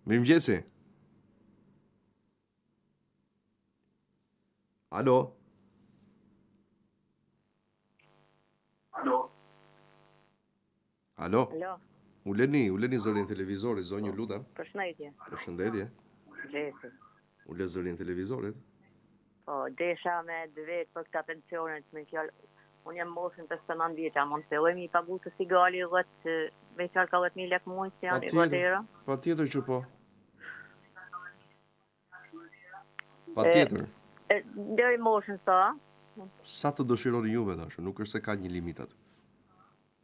Mirëmëngjesi. Alo? Alo? Alo? Uleni zërin televizorit, zonjë, lutem. Përshëndetje. Përshëndetje. Gjesi. Ule zërin televizorit. Po, desha me 2 vetë për këta pensionet, me fjallë, unë jam moshën 59 vjeqa, mund të fillojmë i pagu të Sigali me fjallë ka 10.000 lek mujë, që janë i vëtera. Pa tjetër që po. Pa tjetër. Deri moshën sa. Sa të dëshironi juve dashur, nuk është se ka një limitat.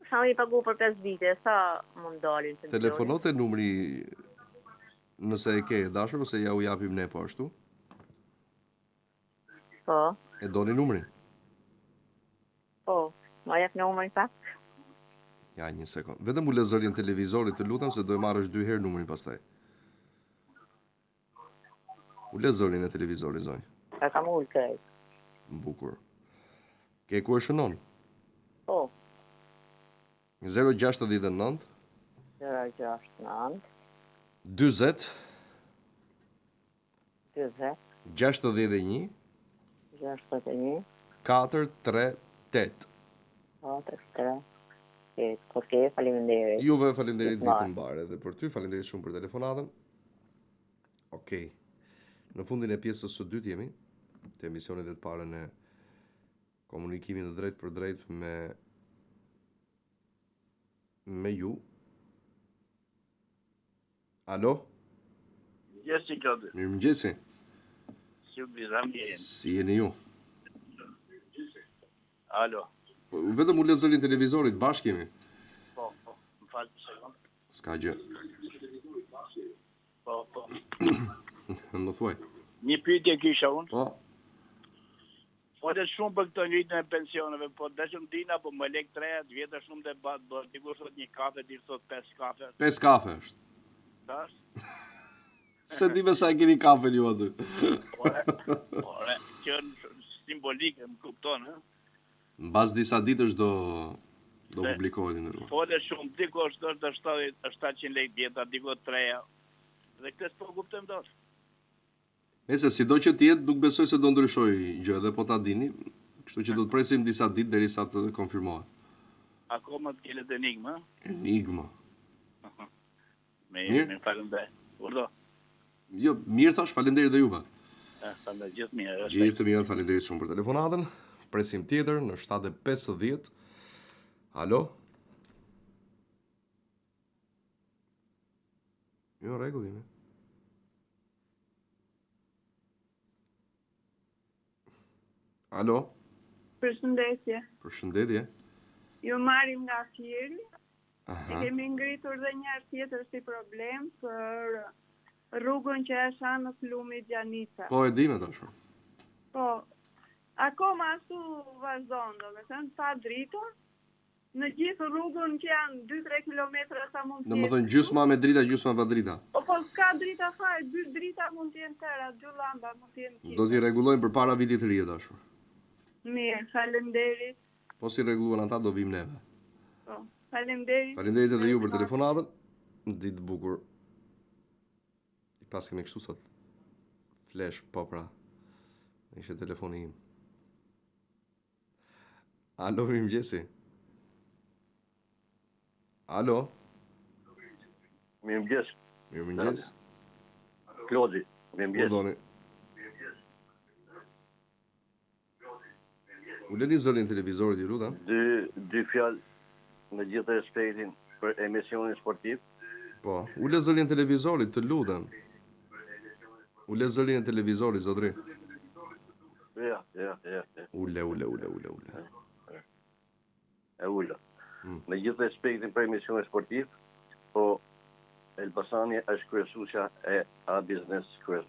Sa i pagu për 5 vite, sa mund dalin pensionin? Telefonote numri nëse e ke dashur, ose ja u japim ne po ashtu? Po. E doni numrin? Po, ma jep numrin pak? Ja, një sekund. Vetëm u lezërin televizorit të lutem, se do e marrësh 2 herë numrin pastaj. U lezërin e televizorit, zonjë. E kam ullë krejt. Bukur. Ke ku e shënon? Po. 069 069 20 20 61 61 438. 438. Okej, faleminderit. Juve faleminderit ditë mbarë edhe për ty, faleminderit shumë për telefonatën. Okej. Në fundin e pjesës së dytë jemi të emisionit dhe të parën e komunikimit në drejt për drejt me ju. Alo? Mëngjesi, Klodi. Mirëmëngjesi. Si jeni ju? Alo. Vetëm u lezërin televizorit, bashkë jemi. Po, më falë për sekundë. S'ka gjë. Po. Më thuaj. Një pyetje kisha unë. Po. Folet shumë për këtë ngritjen e pensioneve, po dashëm dina po më lek 30 vjetë shumë debat bë. Dikush thot një kafe, dikush thot 5 kafe. 5 kafe është. Tash? Se di me sa e keni kafe ju aty. Ore, që simbolike, më kupton, ha? Mbas disa ditësh do publikohet në rrugë. Folet shumë, dikush thotë 700 lekë vjeta, dikush 3. Dhe këtë po kuptojmë dot. Nëse sido që tjetë, nuk besoj se do ndryshoj gjë, edhe po ta dini, kështu që do të presim disa ditë derisa të konfirmohet. Akoma të kelet enigma? Enigma. Me falenderoj. Urdo. Jo, mirë thash, falenderit dhe juve. Falenderit, gjithë mirë. Gjithë të mirë, falenderit shumë për telefonatën. Presim tjetër në 7:50. Alo? Jo, rregull. Alo? Përshëndetje. Përshëndetje. Ju marrim nga Fieri. E kemi ngritur dhe një tjetër si problem për rrugën që është anë Flumi Gjanica. Po e di me dashur. Po, akoma ashtu vazhdon, domethënë pa drita. Në gjithë rrugën që janë 2-3 kilometra sa mund të jetë. Domethënë gjysma me drita, gjysma pa drita. Po s'ka drita fare, 2 drita mund të jenë tëra, 2 llamba mund të jenë. Do t'i rregullojmë përpara vitit të ri, dashur. Mirë, falenderit. Po si rregulluan ata do vim neve. Po, falenderit. Falenderit edhe ju për telefonatën. Ditë bukur. I pas kemi kështu sot. Flash, po pra. Ishte telefoni im. Alo, mirëmëngjesi. Alo. Mirëmëngjes. Mirëmëngjes. Klodi, mirëmëngjes. Urdoni. Uleni zërin televizorit, ju lutem. Dy fjalë me gjithë respektin për emisionin sportiv. Po, ule zërin televizorit, të lutem. Ule zërin televizorit, zotri. Ja. Ule. E ula. Me gjithë respektin për emisionin sportiv, po Elbasani është kryesuesja e A Business kryes.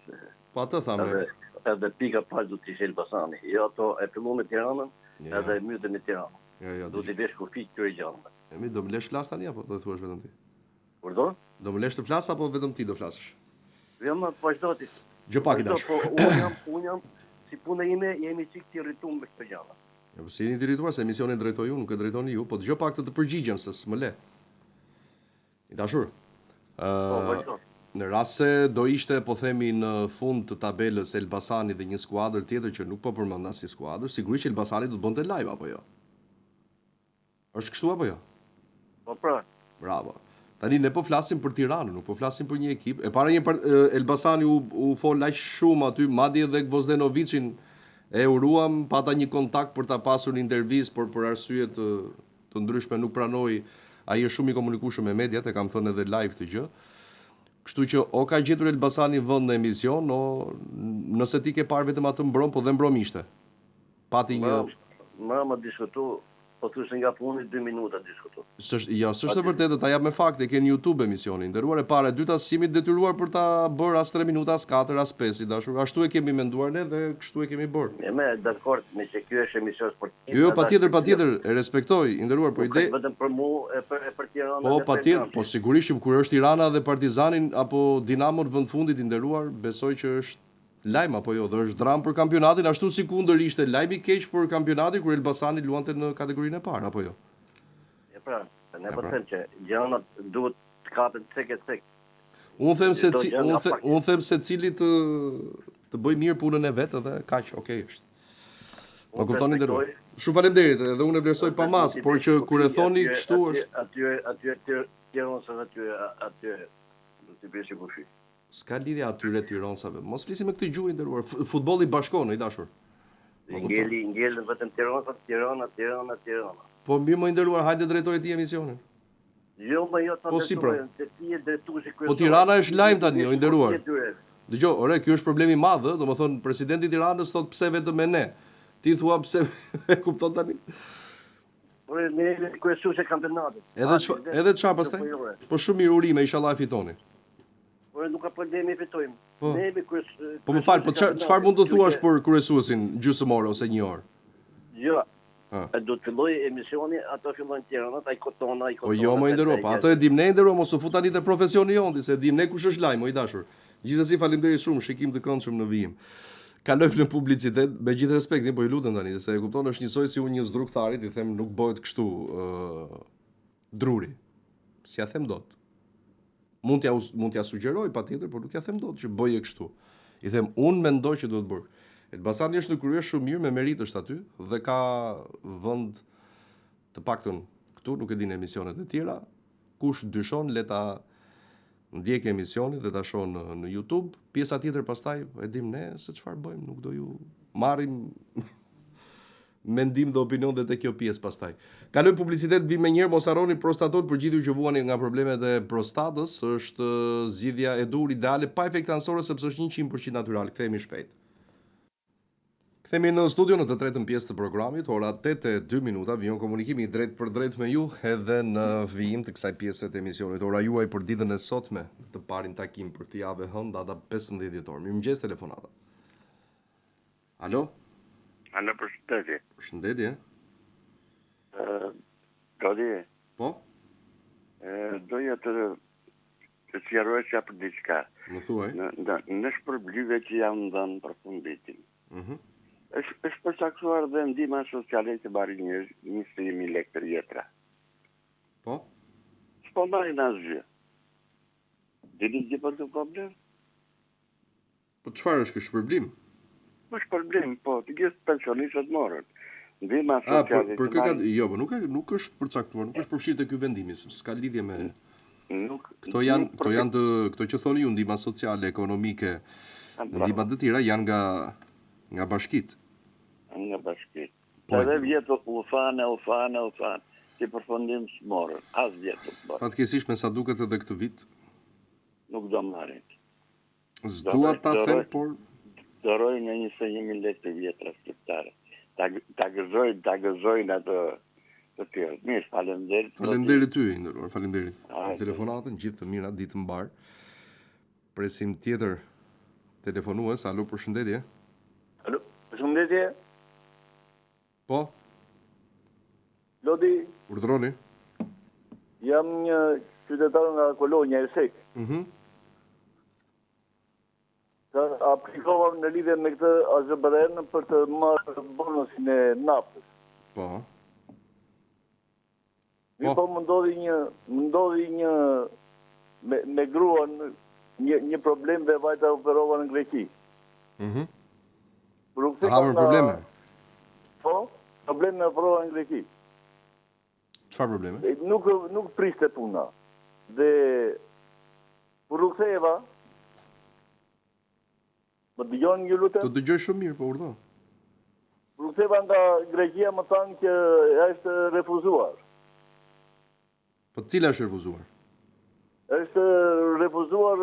Po atë thamë. Edhe pika pas do të ishte Elbasani. Jo ato e filluam me Tiranën, edhe e mbytëm me Tiranën. Jo. Do t'i vesh kufi këtyre gjallëve. Emi, do më lesh flas tani apo do të thuash vetëm ti? Kurdo? Do më lesh të flas apo vetëm ti do flasësh? Jo, më vazhdo ti. Gjë pak i dash. Po unë jam si puna ime, jemi çik të irrituar me këto gjalla. Jo, po si jeni të irrituar se emisionin drejtoj unë, nuk e drejtoni ju, po dëgjoj pak të përgjigjem se s'më le. I dashur. Në rast se do ishte, po themi, në fund të tabelës Elbasani dhe një skuadër tjetër që nuk po përmend as si skuadër, sigurisht Elbasani do të bënte live apo jo? Është kështu apo jo? Po pra. Bravo. Tani ne po flasim për Tiranën, nuk po flasim për një ekip. E para Elbasani u fol aq shumë aty, madje edhe Gvozdenovicin e uruam, pata një kontakt për ta pasur një intervistë, por për arsye të ndryshme nuk pranoi. Ai është shumë i komunikueshëm me mediat, e kam thënë edhe live këtë gjë. Kështu që o ka gjetur Elbasani vend në emision, nëse ti ke parë vetëm atë mbron, po dhe mbron ishte. Pati një... Më diskutu, po thosë nga puni 2 minuta diskutu. Jo, s'është e vërtetë, ta jap me fakte, ke në YouTube emisionin. Nderuar e para, e dyta simi detyruar për ta bërë as 3 minuta, as 4, as 5, i dashur. Ashtu e kemi menduar ne dhe kështu e kemi bërë. Me dakord, me se ky është emision sportiv. Jo, patjetër, e respektoj, i nderuar, po ide. Vetëm për mua, për Tiranën. Po, patjetër, po sigurisht kur është Tirana dhe Partizanin apo Dinamo në vend fundit, i nderuar, besoj që është lajm apo jo, dhe është dram për kampionatin, ashtu si kundër ishte lajm i keq për kampionatin kur Elbasani luante në kategorinë e parë apo jo. Ja pra, ne po them që gjanat duhet të kapen cek. Unë them se cili të bëj mirë punën e vet edhe kaq, okay është. Ma kuptoni nderuar. Shumë faleminderit, edhe unë e vlerësoj pa mas, por që kur e thoni kështu është aty do të bësh kufi. S'ka lidhje atyre Tirancave. Mos flisim me këtë gjuhë nderuar. Futbolli bashkon, i dashur. Ngjelin vetëm Tirana. Po mirë më nderuar, hajde drejtoj ti emisionin. Jo, më jo ta drejtoj, se ti je drejtuesi kryesor. Po Tirana është lajm tani, o nderuar. Dgjoj, ore, ky është problemi i madh, domethënë presidenti i Tiranës thot pse vetëm me ne. Ti thua pse e kupton tani? Po ne jemi kryesues e kampionatit. Edhe çfarë pastaj? Po shumë mirë urime, inshallah e fitoni. Po Por nuk ka problemi, fitojmë. Po më falë, po çfarë mund të thuash për kryesuesin gjysmore ose një orë? Jo. Do të filloj emisioni, ato fillojnë Tiranat, ai kotona. Po jo, më nderoj, po ato e dim ne nderoj, mos u fut tani te profesioni jonë, se dim ne kush është lajm, më i dashur. Gjithsesi faleminderit shumë, shikim të këndshëm në vijim. Kalojmë në publicitet, me gjithë respektin, po ju lutem tani, se e kupton është njësoj si unë një zdrugtarit, i them nuk bëhet kështu druri. Si ja them dot. Mund t'ja sugjeroj patjetër, por nuk ja them dot që bëje kështu. I them unë mendoj që duhet bërë. Elbasani është në krye shumë mirë, me merit është aty dhe ka vend të paktën këtu, nuk e din emisionet e tjera. Kush dyshon le ta ndjek emisionin dhe ta shohë në YouTube. Pjesa tjetër pastaj e dim ne se çfarë bëjmë, nuk do ju marrim mendim dhe opinion dhe te kjo pjesë pastaj. Kaloj publicitet, vi me njerë, mos harroni prostatot, përgjithësisht që vuani nga problemet e prostatës, është zgjidhja e dur ideale pa efekt anësore sepse është 100% natyral. Kthehemi shpejt. Kthehemi në studio në të tretën pjesë të programit, ora 8:02 minuta, vijon komunikimi drejt për drejt me ju edhe në vijim të kësaj pjese të emisionit. Ora juaj për ditën e sotme, të parin takim për këtë javë hënë, data 15 dhjetor. Mirëmëngjes telefonata. Alo? Alo, përshëndetje. Përshëndetje. Dodi. Po? Doja të sqaroj çka për diçka. Më thuaj. Në shpërblyve që janë dhënë për funditin. Është përcaktuar dhe ndihma sociale që marrin njerëz 20.000 lekë për jetra. Po? S'po marrin asgjë. Dini gjë për të problem? Po çfarë është ky shpërblim? Është problem, po, të gjithë pensionistët morën. Ndihma sociale. Për kë jo, po nuk është përcaktuar, nuk është përfshirë te ky vendimi, s'ka lidhje me Këto që thoni ju, ndihma sociale, ekonomike, ndihmat të tjera janë nga bashkitë. Nga bashkitë. Edhe vjetë u fanë, që përfundim s'morën, as vjetë u morën. Fatkeqësisht me sa duket edhe këtë vit nuk do marrin. S'dua ta them, por doroj në 21.000 lekë të vjetra shqiptare. Ta gëzojnë ato të tjerë. Mirë, faleminderit. Faleminderit ty, nderuar, faleminderit. Telefonatën, gjithë të mira, ditë mbar. Presim tjetër telefonues, alo, përshëndetje. Alo, përshëndetje. Po? Lodi. Urdhroni. Jam një qytetar nga Kolonja e Sek. Aplikova në lidhje me këtë AZBRN për të marrë bonusin e naftës. Po. Po më ndodhi një me gruan një problem dhe vajta operova në Greqi. Havër probleme? Po, probleme operova në Greqi. Çfarë probleme? Nuk priste puna. Dhe kur u ktheva, më dëgjon ju lutem? Të dëgjoj shumë mirë, po urdhë. Kur ktheva nga Greqia më thanë që është refuzuar. Po cila është refuzuar? Është refuzuar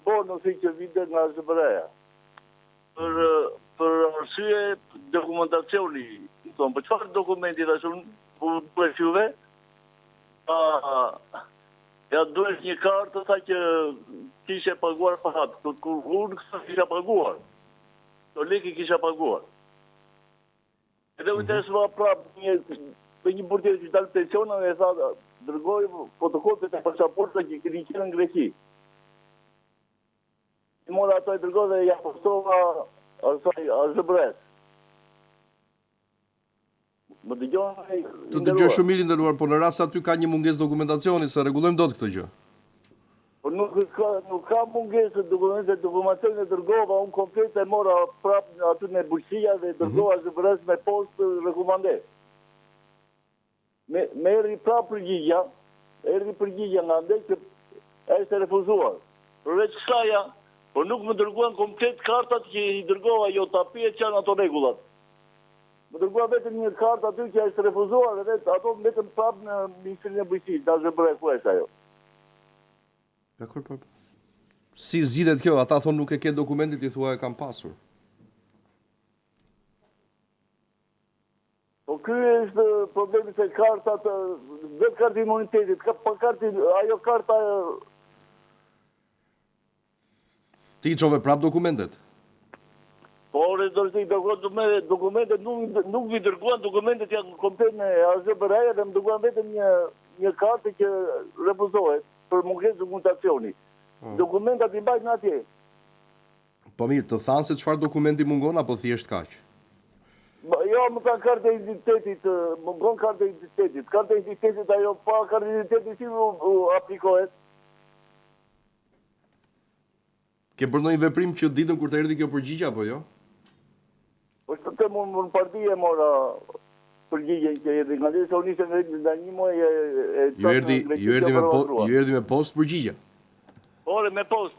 bonusi që vitet nga ZBR-ja. Për arsye dokumentacioni. Po çfarë dokumenti tash unë bëj juve? Ja duhet një kartë sa që kishe paguar pa hatë. Kur unë kisha paguar. To leki kisha paguar. Edhe u interesova prapë një burtje që dalë pensiona dhe tha dërgoj fotokopjet e pasaportës që keni qenë në Greqi. I mora ato e dërgoj dhe ja postova AZBRS. Më dëgjoj. Të dëgjoj shumë mirë nderuar, po në rast se aty ka një mungesë dokumentacioni, se rregullojmë dot këtë gjë. Po nuk ka mungesë dokumentacioni e dërgova, unë komplet e mora prapë aty në bujqësia dhe dërgova ZBRS me postë rekomande. Me erdi prapë përgjigja nga ndaj që është refuzuar. Përveç kësaja, po nuk më dërguan komplet kartat që i dërgova jo tapi e qanë ato regullat. Më dërgua vetëm një kartë aty që është refuzuar edhe ato vetëm prapë në Ministrinë e Bujqësisë, da ZBR ku është ajo. Dakor, po. Si zgjidhet kjo? Ata thonë nuk e ke dokumentit, i thua e kam pasur. Po ky është problemi se kartat, vetë kartë imunitetit, pa kartë, ajo karta Ti çove prap dokumentet? Por e do të dokumentet nuk vi dërguan, dokumentet janë komplet në AZBR dhe më dërguan vetëm një kartë që refuzohet për mungesë dokumentacioni. Dokumentat i mbajnë atje. Po mirë, të thanë se çfarë dokumenti mungon apo thjesht kaq? Jo, më kanë kartë e identitetit, mungon kartë e identitetit. Kartë e identitetit ajo pa kartë e identitetit si u aplikohet. Ke bërë ndonjë veprim që ditën kur të erdhi kjo përgjigje apo jo? Po të them unë në parti e mora përgjigjen që erdhi, nga dhe se unë ishte nga një muaj Ju erdhi me post përgjigje? Ore, me post.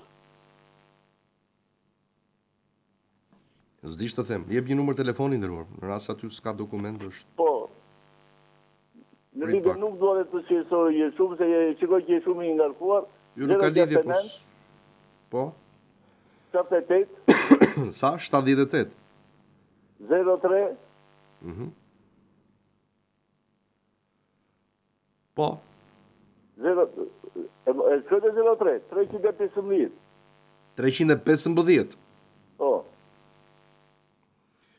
S'dish të them, jep një numër telefoni ndërruar, në rast aty s'ka dokument është. Po. Në lidhje nuk duhet të shqetësoj shumë, se shikoj që je shumë i ngarkuar. Ju nuk ka lidhje, po? 78. Sa? 78? 03. Po? 03, 315. 315? Po.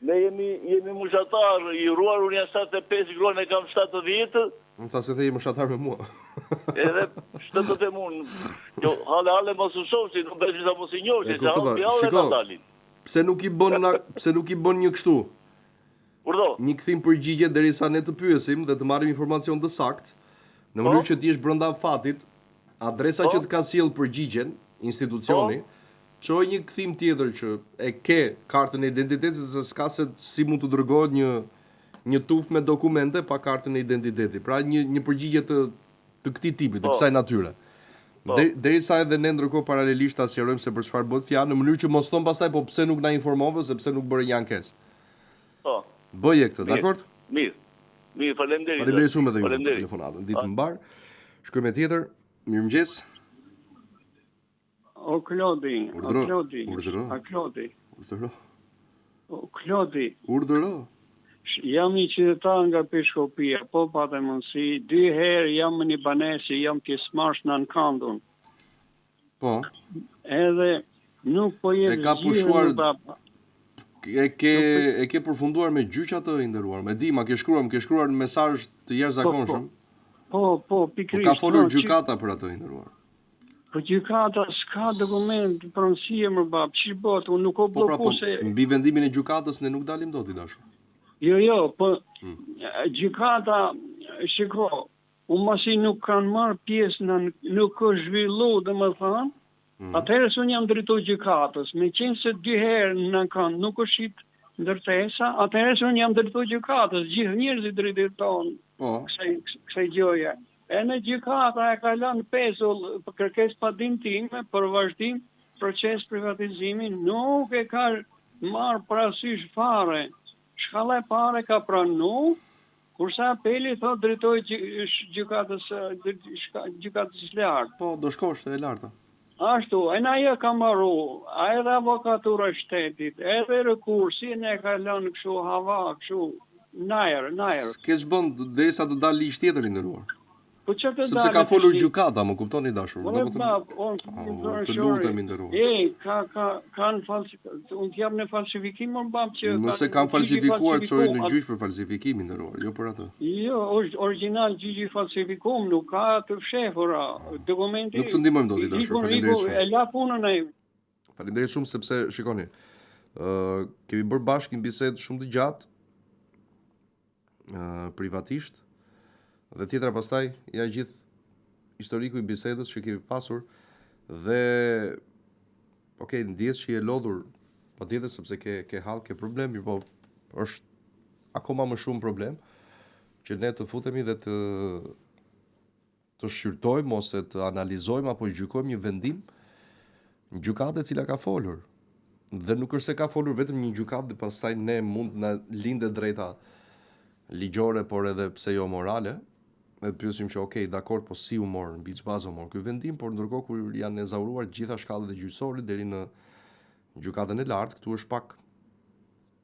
Ne jemi mushatar, i ruar unë janë 75, gruan e kam 70. Më tha se the i mushatar me mua. Edhe shtëtët e mund, hale mos u shoh, si nuk beshi sa mos i njohë, që hanë pjallë e në dalin. Pse nuk i bën një kështu? Urdo? Një këthim përgjigje derisa ne të pyesim dhe të marrim informacion të sakt, në mënyrë që ti jesh brenda fatit, adresa që të ka sjell përgjigjen, institucioni, çoj një këthim tjetër që e ke kartën e identitetit, se s'ka se si mund të dërgohet një tuf me dokumente pa kartën e identitetit. Pra një përgjigje të këtij tipi, të kësaj natyre. Derisa edhe ne ndërkohë paralelisht ta sqarojmë se për çfarë bëhet fjalë, në mënyrë që mos thon pastaj po pse nuk na informove, sepse nuk bëre një ankesë. Po. Bëje këtë, dakord? Mirë, faleminderit. Faleminderit shumë edhe ju për telefonatën. Ditë mbar. Shkojmë tjetër. Mirëmëngjes. O Klodi, Urdhëro. Jam një qytetar nga Peshkopia, po patë mundësi, 2 herë jam në një banesi, jam pjesëmarrës në Ankandun. Po. Edhe nuk po jem zgjidhur baba. E ke përfunduar me gjyq atë i nderuar, me dima, ke shkruar në mesazh të jashtëzakonshëm. Po, pikërisht. Ka folur gjykata për atë i nderuar. Po gjykata s'ka dokument për mësie më bab, ç'i bëhet, unë nuk o bloku se... Mbi vendimin e gjykatës ne nuk dalim dot i dashur. Jo, po gjykata, shiko, unë masi nuk kanë marrë pjesë, nuk është zhvillu, dhe më thanë, atëherë se unë jam drejtu gjykatës, me qenë se 2 herë në kanë nuk është shqit ndërtesa, atëherë se unë jam drejtu gjykatës, gjithë njerëzit drejton kësaj gjoje. E në gjykata e ka lënë pesull për kërkesë padimtime për vazhdim proces privatizimi, nuk e ka marrë parasysh fare. Shkalla e pare ka pranu, kurse apeli thot drejtoj gjykatës lartë. Po, do shkosh të e lartë. Ashtu, e na jo ka marru, a edhe avokatura shtetit, edhe rekursi ne ka lënë kështu hava, kështu najer. S'keç bën derisa të dalë ligj tjetër i nderuar. Po çfarë të dalë? Sepse ka folur gjykata, më kuptoni dashur. Të lutem i nderuar. Kanë unë t'jap në falsifikim më bab që... Nëse kanë falsifikuar, çojnë në gjyq për falsifikim i nderuar, jo për atë. Jo, është original gjyqi falsifikum, nuk ka të fshehura dokumenti. Nuk të ndihmojmë dot i dashur. Faleminderit shumë. E la punën ai. Faleminderit shumë sepse shikoni, kemi bërë bashkë një bisedë shumë të gjatë privatisht. Dhe tjetra pastaj, ja gjithë historiku i bisedës që kemi pasur dhe ndjes që je lodhur patjetër sepse ke hall, ke problem, po është akoma më shumë problem që ne të futemi dhe të shqyrtojmë ose të analizojmë apo gjykojmë një vendim në gjykatë e cila ka folur. Dhe nuk është se ka folur vetëm një gjykatë dhe pastaj ne mund na linde drejta ligjore, por edhe pse jo morale. Ne të pyesim që dakord, po si u mor, mbi ç'bazë u mor ky vendim, por ndërkohë kur janë ezauruar gjitha shkallët e gjyqësorit deri në gjykatën e lartë, këtu është pak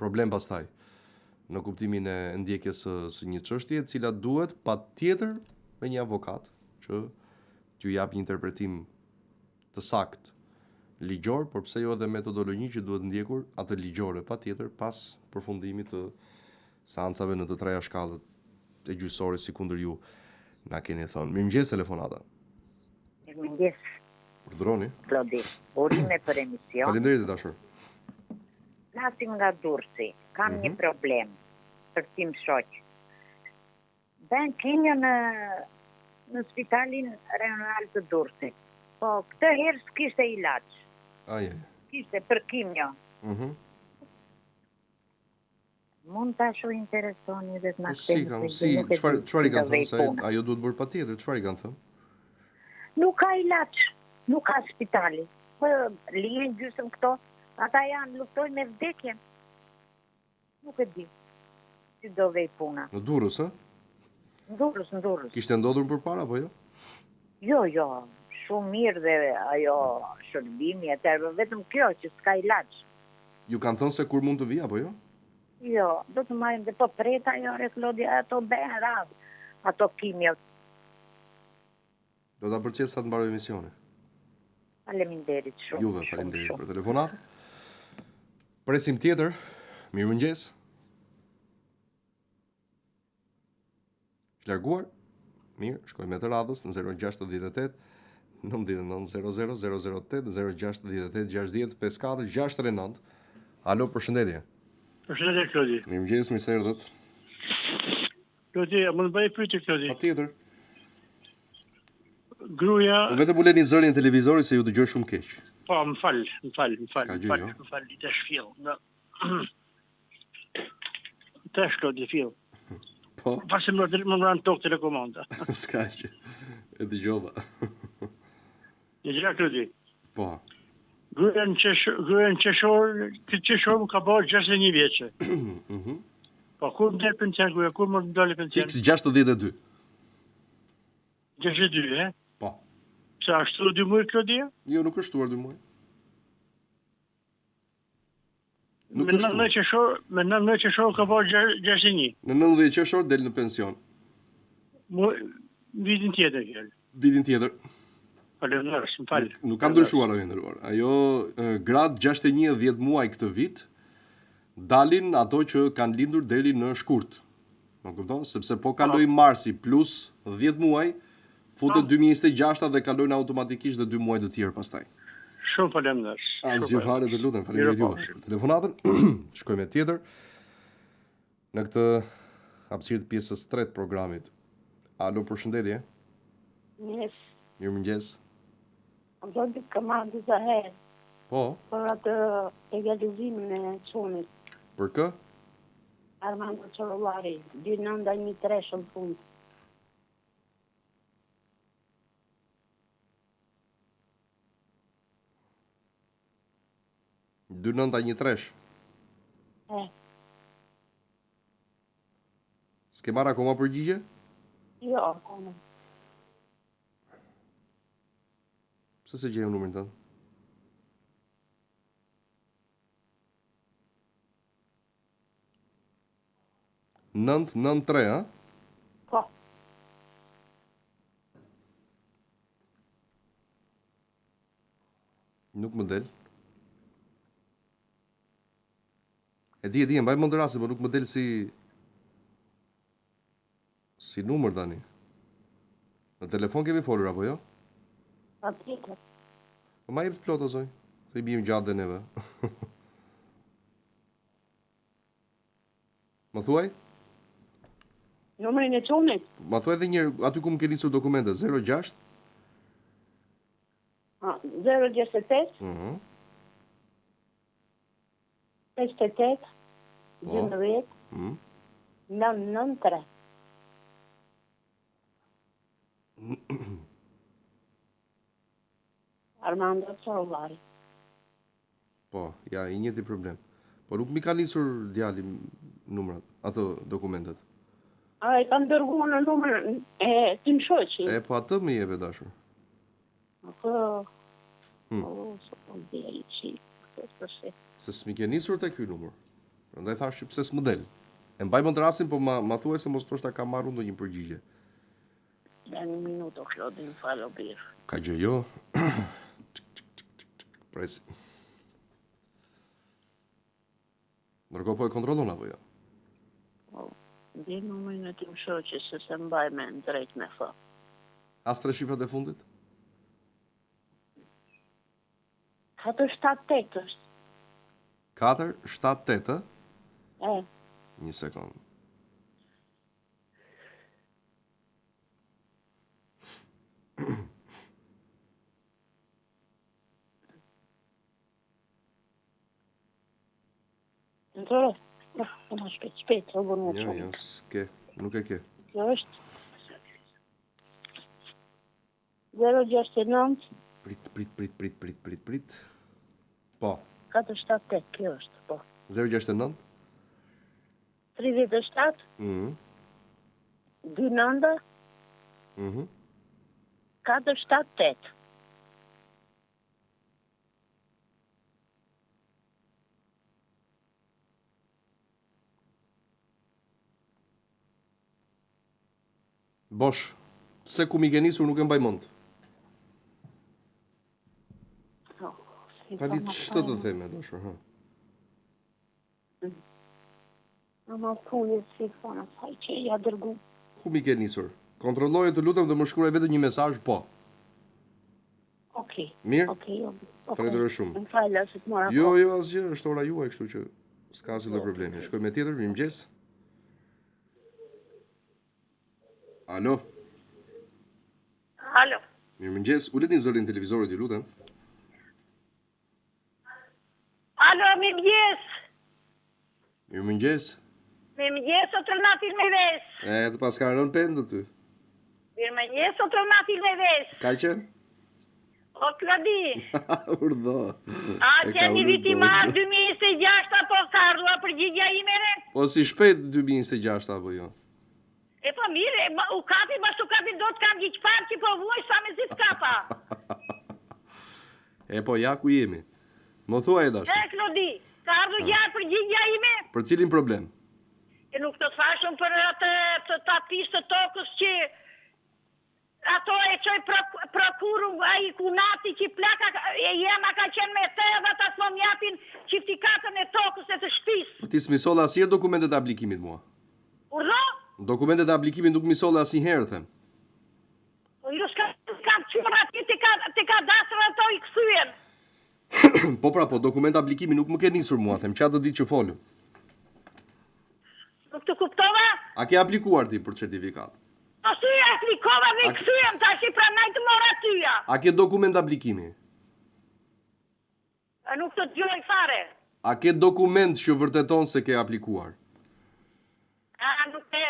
problem pastaj në kuptimin e ndjekjes së një çështje e cila duhet patjetër me një avokat që t'ju jap një interpretim të saktë ligjor, por pse jo edhe metodologji që duhet ndjekur atë ligjore patjetër pas përfundimit të seancave në të treja shkallët e gjyqësore si kundër ju na keni thënë. Mirëmëngjes telefonata. Mirëmëngjes. Urdhroni. Klodi, urime për emision. Faleminderit dashur. Nasim nga Durrësi, kam një problem për tim shoq. Bën kimio në spitalin rajonal të Durrësit. Po këtë herë s'kishte ilaç. Kishte për kimio. Mund ta shoh interesoni dhe të na thënë. Çfarë i kanë thënë se ajo duhet bërë patjetër, çfarë i kanë thënë? Nuk ka ilaç, nuk ka spitali. Po lihen gjysmë këto, ata janë luftojnë me vdekjen. Nuk e di. Si do vej puna. Në Durrës, ë? Në Durrës. Kishte ndodhur përpara apo jo? Jo, shumë mirë dhe ajo shërbimi e tërë, vetëm kjo që s'ka ilaç. Ju kanë thënë se kur mund të vijë apo jo? Jo, do të marrim dhe po preta jo Klodi, ato bëhen radhë, ato kimio. Do ta përcjell sa të mbaroj emisioni. Faleminderit shumë. Juve faleminderit për telefonatën. Presim tjetër. Mirëmëngjes. Larguar. Mirë, shkojmë me të radhës në 068 99 00 008 068 60 54 69. Alo, përshëndetje. Përshëndetje Klodi. Mirëmëngjes, mirë se erdhët. Klodi, a mund të bëj pyetje Klodi? Patjetër. Gruaja. Vetëm uleni zërin e televizorit se ju dëgjoj shumë keq. Po, më fal. Të shfill. Të Klodi fill. Po. Pasi më rënë tokë telekomanda. S'ka që. E dëgjova. Një gjë Klodi. Po. Gruaja në qeshor, këtë qeshor më ka bërë 61 vjeçë. Po, kur më del pension gruaja, kur më dole pension? Fiks 62. 62, e? Po. Pse ashtu 2 muaj Klodia? Jo, nuk është shtuar 2 muaj. Me 9 qeshor ka bërë 61. Në 19 qeshor del në pension. Vitin tjetër fjallë. Vitin tjetër. Faleminderit, më fal. Nuk ka ndryshuar ajo ndëruar. Ajo grad 61 10 muaj këtë vit dalin ato që kanë lindur deri në shkurt. Më kupton? Sepse po kaloi marsi plus 10 muaj, futet 2026 dhe kalojnë automatikisht dhe 2 muaj të tjerë pastaj. Shumë faleminderit. Asgjë fare, të lutem, faleminderit juve. Telefonatën, shkojmë tjetër në këtë hapësirë të pjesës 3 të programit. Alo, përshëndetje. Mirëmëngjes. Do të kamar disa herë. Po. Për atë egalizimin e çunit. Për kë? Armando Çorrollari, 2913 në fund. S'ke marrë akoma përgjigje? Jo, akoma. Pse se gjejmë numrin tënd? $993, ha? Po. Nuk më del. E di, mbaj mend rastin, por nuk më del si numër tani. Në telefon kemi folur apo jo? Patjetër. Po ma jep të plot o zoj, se i bijmë gjatë dhe neve. Më thuaj? Numrin e çunit? Ma thuaj edhe njërë, aty ku më ke nisur dokumente, 06? 068 58 12 993. Armando Çorrollari. Po, ja, i njëti problem. Po nuk mi ka nisur djali numrat, ato dokumentet. A e ka ndërguar në numrin e tim shoqi. E, po atë më jep e dashur. Po. Se s'mi ke nisur te ky numër. Prandaj thash pse s'më del. E mbaj mend rastin, po ma thuaj se mos thoshta ka marrë ndonjë përgjigje. Në një minutë, Klodi, më falë, bir. Ka gjë jo. Presi. Ndërkohë po e kontrollon apo jo? Di numrin e tim shoqës se se mbaj me në drejt me fa. As 3 shifrat e fundit? 478 është. 478, E, një sekund. në të rrë. Në shpejt, o bërë në Jo, s'ke, nuk e ke. Kjo është 069 Prit. Po. 478, kjo është, po. 069? 37 29 478. Bosh, se ku mi ke nisur nuk e mbaj mend. Tani ç'të të them, dashur, ha. Në më puje si fona saj që ja dërgu. Ku mi ke nisur? Kontrolloje të lutem dhe më shkruaj vetëm një mesazh po. Okej. Mirë? Okej. Falenderoj shumë. Më falë se të mora. Jo, asgjë, është ora juaj, kështu që s'ka asnjë problemi. Shkoj me tjetër, mirëmëngjes. Alo. Alo. Mirëmëngjes, ulet një zërin televizorit, ju lutem. Alo, mirëmëngjes. Mirëmëngjes. Mirëmëngjes, o tërnatil me ves. Të pas ka rënë pendë ty. Mirëmëngjes, o tërnatil me ves. Ka qenë? O Klodi. Urdhë. A që një vitimar 2026 apo ka ardhua përgjigja imere? Po si shpejt 2026 apo jo? E po mire, u kapi, bashtu kapi do të kam gjyqpar që po vuaj sa me zit kapa. E po, ja ku jemi. Më thua e dashur. E Klodi, ka ardhur gjatë përgjigja ime? Për cilin problem? E nuk të thashëm për atë të pistë të tokës që ato e qoj prokuru a i kunati që plaka e jema ka qenë me te dhe ta s'mo mjapin qiftikatën e tokës e të shpis. Ti s'misolle asnjëherë dokumentet e aplikimit mua. Urdo? Dokumentet e aplikimit nuk misolle asnjëherë, them. Po jo s'kam qurë ati të ka dasër ato i këthyen. Po pra, po dokument aplikimi nuk më ke nisur mua, them, qatë të ditë që folëm. Nuk të kuptova? A ke aplikuar ti për certifikat? Po si e aplikova dhe i këthyen, ta shi pra najtë mora tyja. A ke dokument aplikimi? Nuk të gjoj fare. A ke dokument që vërteton se ke aplikuar? Nuk e...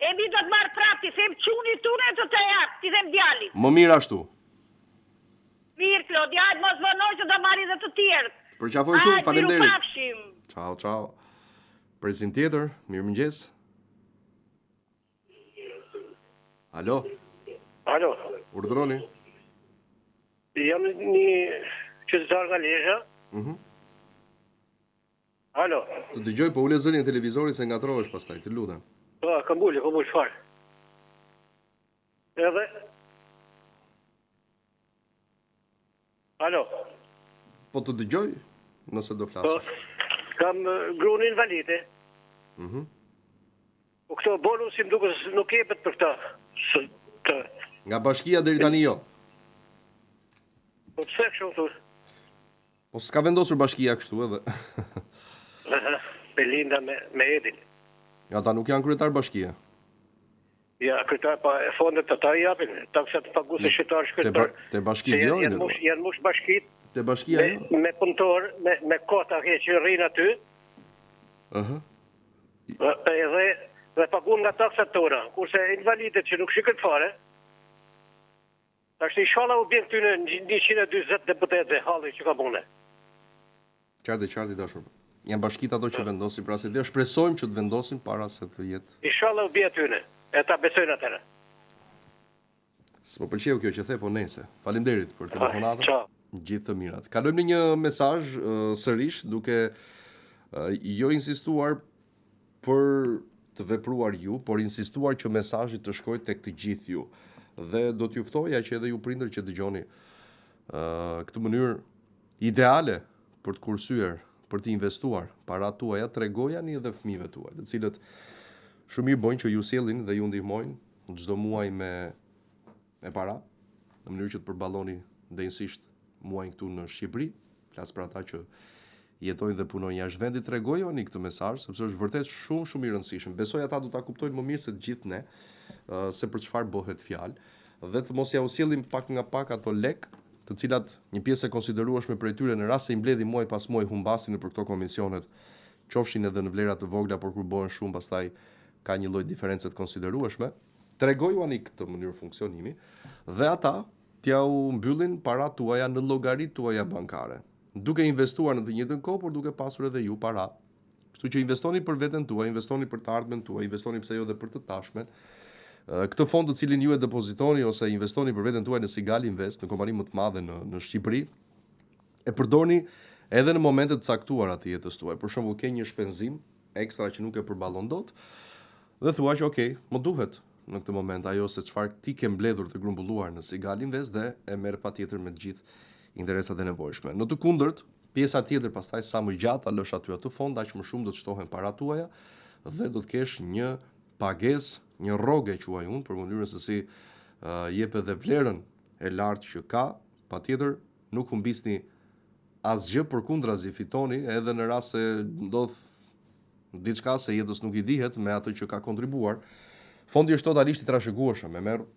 E mi do të marë prapti, them quni tune të të jakë, ti them djali. Më mirë ashtu. Mirë, Klodi, ajtë mos vënoj që do marri dhe të tjerë. Përqafoj shumë, faleminderit. Ajtë, pafshim. Ciao. Presim tjetër, mirëmëngjes. Alo. Alo. Urdhroni. Jam një qytetar nga Lezhë. Alo. Të dëgjoj, po ule zërin e televizorit se ngatrohesh pastaj, të lutem. Po, kam bulli fare. Edhe. Alo. Po të dëgjoj, nëse do flasësh. Po, kam grunë invalide. Po këto bonus si më duke nuk jepet për këta. Nga bashkia deri tani jo. Po pse kështu thua? Po s'ka vendosur bashkia kështu edhe. Belinda me Edin. Ja, ta nuk janë kryetar bashkia. Ja, kryetar pa e fondet të ta japin, taksat të paguese shqiptar shkretër. Te bashkia jo. Janë mush bashkit. Te bashkia jo. Me punëtor, me kota që rrinë aty. Dhe pagun nga taksat tona, kurse invalidet që nuk shikën fare, tash i shala u bjen këtyne 120 deputete halli që ka bune. Qartë dashur. Janë bashkit ato që vendosin, pra se dhe shpresojmë që të vendosin para se të jetë. I shala u bjen tyne, e ta besojnë atëre. S'më pëlqeu kjo që the, po nese. Faleminderit për telefonatën. Gjithë të mirat. Kalojmë në një mesazh sërish duke jo insistuar për të vepruar ju, por insistuar që mesazhi të shkojë tek të gjithë ju. Dhe do t'ju ftoja që edhe ju prindër që dëgjoni këtë mënyrë ideale për të kursyer, për të investuar parat tuaja tregojani edhe fëmijëve tuaj, të cilët shumë mirë bojnë që ju sjellin dhe ju ndihmojnë çdo muaj me para, në mënyrë që të përballoni ndëjësisht muajin këtu në Shqipëri, flas për ata që jetojnë dhe punojnë jashtë vendit, tregojoni këtë mesazh sepse është vërtet shumë i rëndësishëm. Besoj ata do ta kuptojnë më mirë se të gjithë ne se për çfarë bëhet fjalë dhe të mos ja usjellim pak nga pak ato lek, të cilat një pjesë e konsiderueshme prej tyre në rast se i mbledhin muaj pas muaj humbasin nëpër këto komisionet, qofshin edhe në vlera të vogla, por kur bëhen shumë pastaj ka një lloj diferencë të konsiderueshme. Tregojuani këtë mënyrë funksionimi dhe ata t'ja u mbyllin paratë tuaja në llogaritë tuaja bankare, duke investuar në të njëjtën kohë, por duke pasur edhe ju para. Kështu që investoni për veten tuaj, investoni për të ardhmen tuaj, investoni pse jo edhe për të tashmen. Këtë fond të cilin ju e depozitoni ose investoni për veten tuaj në Sigal Invest, në kompani më të madhe në Shqipëri, e përdorni edhe në momente të caktuara të jetës tuaj. Për shembull, ke një shpenzim ekstra që nuk e përballon dot dhe thua që okay, më duhet në këtë moment ajo se çfarë ti ke mbledhur të grumbulluar në Sigal Invest dhe e merr patjetër me të gjithë interesat e nevojshme. Në të kundërt, pjesa tjetër pastaj sa më gjatë ta lësh aty atë fond, aq më shumë do të shtohen paratë tuaja dhe do të kesh një pagesë, një rrogë quaj unë, për mënyrën se si jep edhe vlerën e lartë që ka, patjetër nuk humbisni asgjë, përkundrazi fitoni edhe në rast se ndodh diçka se jetës nuk i dihet me atë që ka kontribuar. Fondi është totalisht i trashëgueshëm, e merr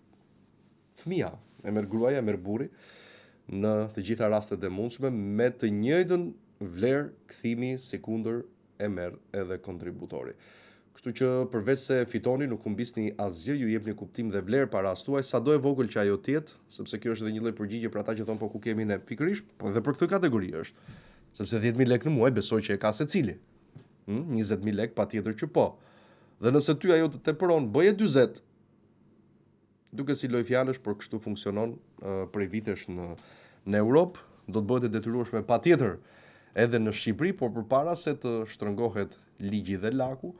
fëmia, e merr gruaja, e merr burri në të gjitha rastet e mundshme me të njëjtën vlerë kthimi sikundër e merr edhe kontributori. Kështu që përveç se fitoni, nuk humbisni asgjë, ju jepni kuptim dhe vlerë paras tuaj, sado e vogël që ajo të jetë, sepse kjo është edhe një lloj përgjigje për ata që thonë po ku kemi ne pikërisht, po edhe për këtë kategori është. Sepse 10.000 lekë në muaj besoj që e ka secili. 20.000 lekë patjetër që po. Dhe nëse ty ajo të tepëron, bëje 40. Duke si lloj fjalësh, por kështu funksionon prej vitesh në Europë, do të bëhet e detyrueshme patjetër edhe në Shqipëri, por përpara se të shtrëngohet ligji dhe laku,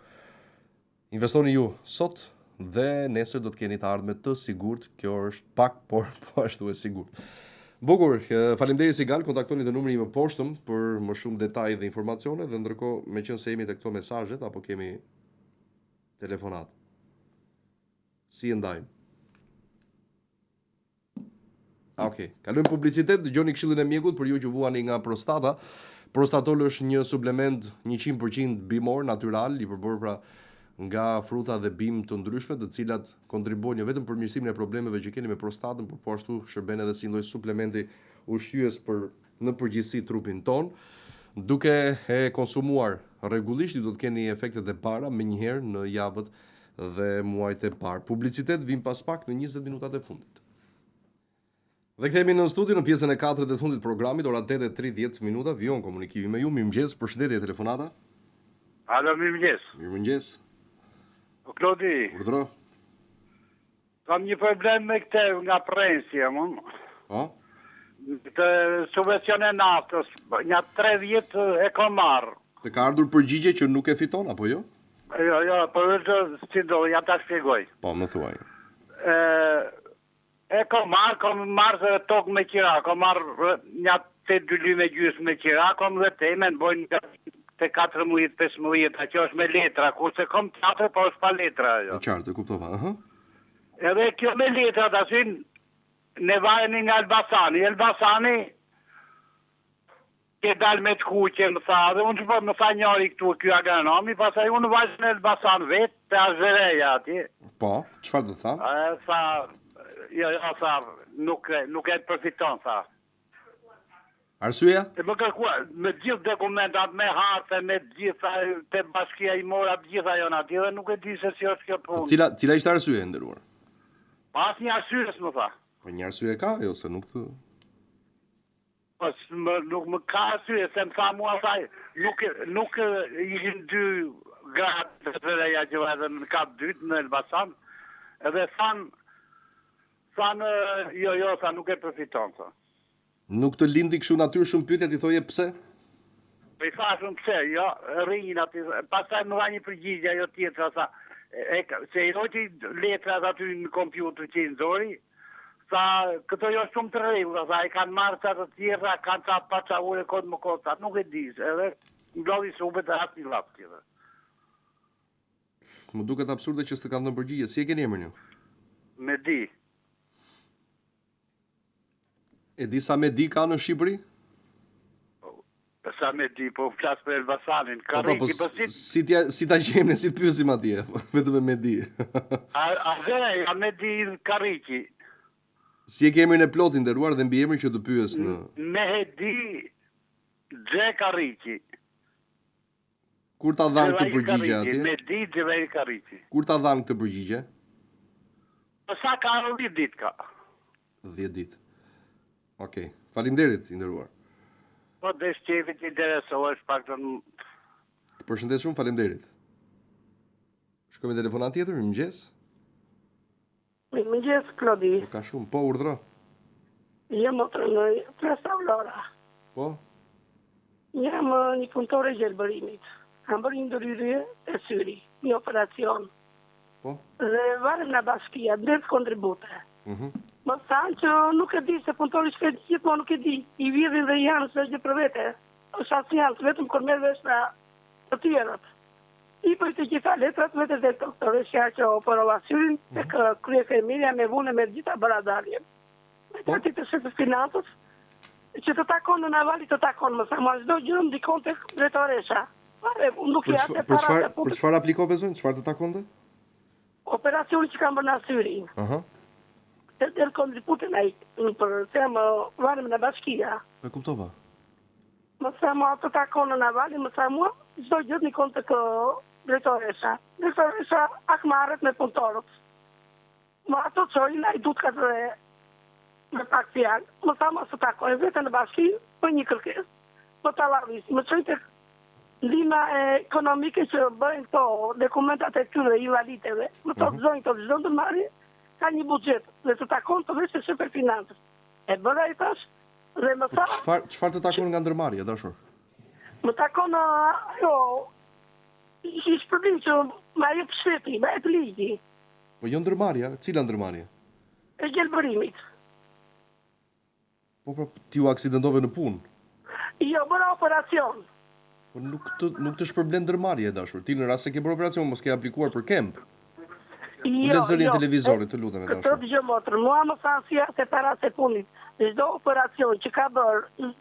investoni ju sot dhe nesër do të keni të ardhme të sigurt. Kjo është pak, por po ashtu e sigurt. Bukur, faleminderit Sigal, kontaktoni të numrin më poshtëm për më shumë detaj dhe informacione dhe ndërkohë meqense jemi te këto mesazhet apo kemi telefonat. Si e ndajmë? Okej, kalojmë publicitet, dëgjoni këshillin e mjekut për ju që vuani nga prostata. Prostatol është një suplement 100% bimor, natyral, i përbërë pra nga fruta dhe bim të ndryshme, të cilat kontribuojnë jo vetëm për mirësimin e problemeve që keni me prostatën, por po ashtu shërben edhe si lloj suplementi ushqyes për në përgjithësi trupin ton. Duke e konsumuar rregullisht, ju do të keni efektet e para menjëherë në javët dhe muajt e parë. Publicitet vim pas pak në 20 minutat e fundit. Dhe kthehemi në studio në pjesën e 4 të fundit të programit, ora 8:30 minuta, vijon komunikimi me ju. Mirëmëngjes, përshëndetje telefonata. Alo, mirëmëngjes. Mirëmëngjes. O Klodi. Urdhro. Kam një problem me këtë nga prensja, mon. Po? Të subvencione naftës, një 3 vjet e kam marrë. Të ka ardhur përgjigje që nuk e fiton apo jo? Jo, po si do, ja ta shpjegoj. Po, më thuaj. E kam marrë tokë me qira, kam marrë një 8 lyme gjysmë me qira, kam dhe temen, bojnë te 14-15, që është me letra, kurse kam 4, po është pa letra. E qartë, e kuptova. Edhe kjo me letra, të asin, ne vajeni nga Elbasani. Elbasani, ke dal me të kuqe, më tha, dhe unë që po më tha njëri këtu, kjo agronomi, pasaj unë vajtë në Elbasan vetë, të azhereja ati. Po, qëfar dhe tha? Tha, jo, tha, nuk e të përfiton, tha. Arsyeja? E më kërkua, me gjithë dokumentat, me hartë, me gjitha, te bashkia i mora, gjitha jonë ati, dhe nuk e di se si është kjo punë. Cila ishte arsyeja nderuar? Pas një arsyes, më tha. Po një arsye ka, jo se nuk të... Nuk më ka arsye, se më tha mua saj, nuk ishin 2 gratë të tëreja që edhe në kap 2 në Elbasan, edhe thanë, jo, tha nuk e përfiton, tha. Nuk të lindi kështu natyrë shumë pyetje, ti thoje pse? Po i thashëm pse, jo, rrinjën aty, pastaj më dha një përgjigje ajo tjetër, tha, se i roti letrat aty në kompjuter që i nxori, sa këto jo shumë të rregulla, sa i kanë marrë ca të tjera, kanë ca pa ca ure kod më kod, nuk e di, edhe mblodhi subet e hap një lap tjetër. Më duket absurde që s'të kanë dhënë përgjigje. Si e keni emrin ju? Medi. E di sa Medi ka në Shqipëri? Sa Medi, po flas për Elbasanin, Karriki, po si ta gjejmë, si të pyesim atje, vetëm me Medi. A Medi Karriki. Si e kemi në plot i nderuar dhe mbi emrin që të pyes në Mehedi Xhe Karriki. Kur ta dhanë këtë përgjigje atje? Mehedi Xhe Karriki. Kur ta dhanë këtë përgjigje? Sa ka 10 ditë ka. 10 ditë. Okej. Faleminderit i nderuar. Po dhe shqefit interesohesh pak të... Të përshëndes shumë, faleminderit. Shkojmë telefonat tjetër, mëngjes? Mëngjes, Klodi. Ka shumë, po urdhro. Jam motrë në Presa Vlora. Po? Jam një punëtore gjelbërimit. Kam bërë një ndërhyrje e syri, një operacion. Po? Dhe varem në bashkia, ndërë kontribute. Më thanë që nuk e di se punëtori shkret gjithë, po nuk e di. I vidhin dhe janë së gjë për vete. është asë janë, vetëm kër me vesh në të tjerët. I për të gjitha letrat, vetë dhe doktore shja që operova syrin, e krye femilja me vune me gjitha baradarje. Me të të shëtë finansës, që të takon në navali të takon, më sa ma çdo gjë më dikon të drejtoresha. Për çfarë aplikove zonë? Çfarë të takonte? Operacioni që kam bërë në syrin. Të kontributën ai për them varëm në bashkia. E kuptova. Më sa ma të takon në navali, më sa mua, çdo gjë nikon të drejtoresha. Drejtoresha akmarret me punëtorët. Më ato çojnë ai duhet ka të me pak fjalë. Më sa ma të takojnë vetë në bashki për një kërkesë. Më ta larvis, më çojnë tek ndihma ekonomike që bëjnë këto dokumentat e tyre invalidëve. Më të gëzojnë të çdo të marrë ka një buxhet dhe të takon të veshë super financës. E bëra i tash dhe më tha... Çfarë të takon nga ndërmarrja, dashur? Më takon ajo... I shpërblim që ma jep shteti, ma jep ligji. Po jo ndërmarrja? Cila ndërmarrje? E gjelbërimit. Po ti u aksidentove në punë? Jo, bëra operacion. Po nuk të shpërblen ndërmarrje, dashur. Ti në rast se ke bërë operacion, mos ke aplikuar për kemp. Ule zërin televizorit, të lutem e dashur. Këtë dëgjë motrë, mua më thanë si se para se punit. Çdo operacion që ka bërë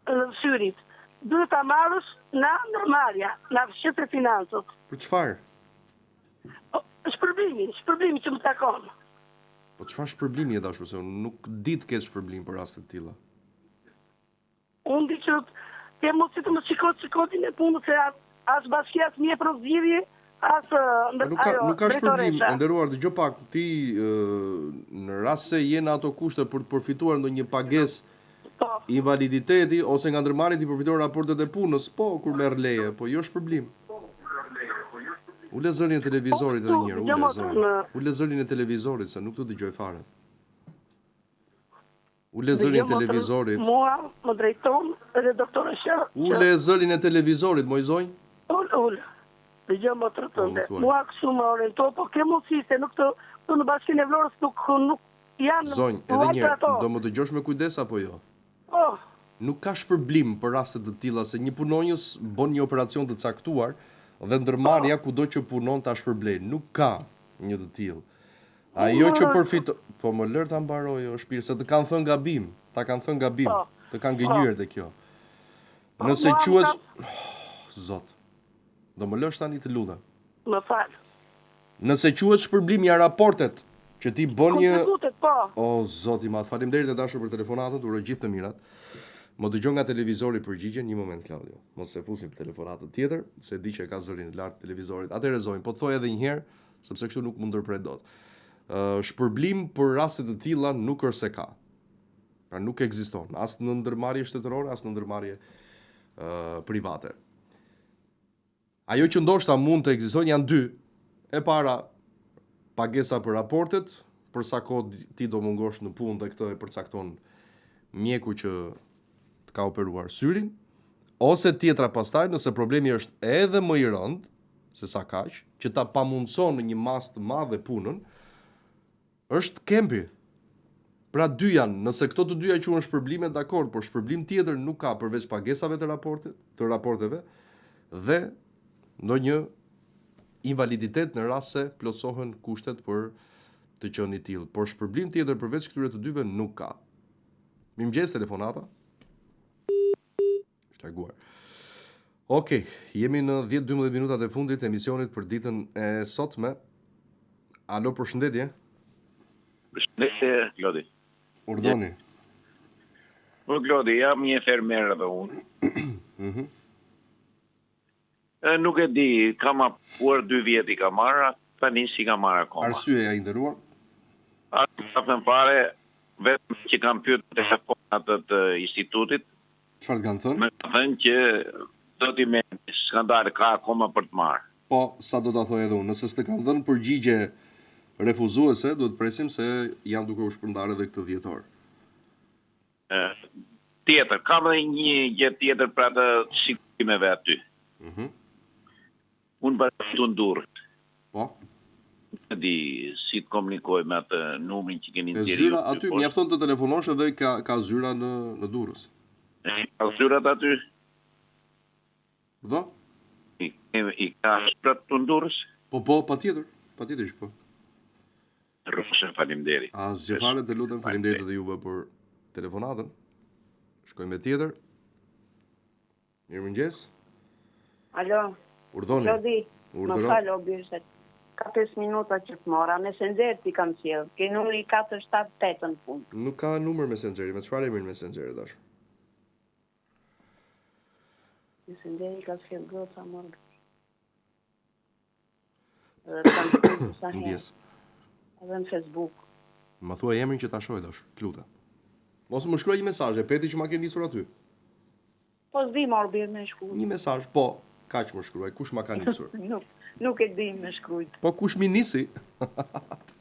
në syrit, duhet ta marrësh në ndërmarrja, në fshirë financës. Për çfarë? Shpërblimi që më takon. Po çfarë shpërblimi e dashur, se unë nuk di të kesh shpërblim për raste të tilla. Unë di që ke mos të më shikotin e punës se as bashkia as mje për zgjidhje. Nuk ka shpërblim, nderuar, dëgjoj pak, ti në rast se je në ato kushte për të përfituar ndonjë pagesë invaliditeti ose nga ndërmarrja ti përfiton raportet e punës, po kur merr leje, po jo shpërblim. Ule zërin e televizorit edhe një herë, ule zërin e televizorit se nuk të dëgjoj fare. Ule zërin e televizorit. Mua më drejton edhe doktoresha. Ule zërin e televizorit, mojzoj? Ule. Dhe gjë më të rëtënde. Mua kësu më oriento, po ke mundësi se nuk të në bashkinë e Vlorës nuk janë... Zonjë, edhe njërë, do më dëgjosh me kujdes apo jo? Nuk ka shpërblim për rastet të tilla se një punonjës bën një operacion të caktuar dhe ndërmarrja kudo që punon ta shpërblen. Nuk ka një të tillë. Ajo që përfiton... Po më lër ta mbaroj o shpirt, se të kanë thënë gabim. Ta kanë thënë gabim. Të kanë gënjur te kjo. Nëse quhet... Zot. Do më lësh tani të lutem. Më fal. Nëse quhet shpërblim ja raportet që ti bën një... po. O, zoti madh, faleminderit e dashur për telefonatën, uroj gjithë të mirat. Më dëgjon nga televizori përgjigjen, një moment Claudio. Mos e fusim për telefonatën tjetër, se di që ka zërin lart televizorit. Atëherë zonjë, po të thoj edhe një herë, sepse kështu nuk mund ndërpret dot. Shpërblim për raste të tilla nuk është se ka. Pra nuk ekziston, as në ndërmarrje shtetërore, as në ndërmarrje private. Ajo që ndoshta mund të ekzistojnë janë dy. E para, pagesa për raportet, për sa kohë ti do mungosh në punë dhe këtë e përcakton mjeku që të ka operuar syrin, ose tjetra pastaj, nëse problemi është edhe më i rëndë, se sa kaq, që ta pamundson në një mas të madhe punën, Është kempi. Pra dy janë, nëse këto të dyja quhen shpërblime, dakord, por shpërblim tjetër nuk ka përveç pagesave të raporteve dhe ndonjë invaliditet në rast se plotësohen kushtet për të qenë i tillë. Por shpërblim tjetër përveç këtyre të dyve nuk ka. Mirëmëngjes, telefonata. Është larguar. Okej, jemi në 10-12 minutat e fundit të emisionit për ditën e sotme. Alo, përshëndetje. Përshëndetje, Klodi. Urdhoni. Po, Klodi, jam një fermer edhe unë. Nuk e di, kam apuar 2 vjet i kam marrë, tani si kam marrë akoma. Arsyeja i nderuar? Ka fare vetëm që kam pyetur telefonat të institutit. Çfarë kanë thënë? Më kanë thënë që do t'i me skandale ka akoma për të marrë. Po, sa do ta thoj edhe unë, nëse s'të kanë dhënë përgjigje refuzuese, duhet presim se janë duke u shpërndarë edhe këtë dhjetor. Tjetër, kam edhe një gjë tjetër për atë sigurimeve aty. Unë bashkë të ndurët. Po? Në di si të komunikoj me atë numrin që keni në zyra aty, mjafton të telefonosh edhe ka zyra në Durrës. Ka zyrat aty? Do? I ka shprat të Durrës? Po, patjetër që po. Rrugë, faleminderit. Asgjë fare, të lutem, faleminderit edhe juve për telefonatën. Shkojmë me tjetër. Mirëmëngjes. Alo. Urdhoni. Klodi, më falo, Birset. Ka 5 minuta që të mora, Messenger ti kam sjellë. Ke numri 478 në fund. Nuk ka numër Messengeri, me çfarë emri Messengeri dash? Messengeri ka sjellë goca morg. Ndjes. Edhe në Facebook. Më thuaj emrin që ta shoh dash, lutem. Mos më shkruaj një mesazh, e peti që ma ke nisur aty. Po s'di më orbir me shkruaj. Një mesazh, po, kaq më shkruaj, kush ma ka nisur? Nuk e di me shkrujt. Po kush mi nisi?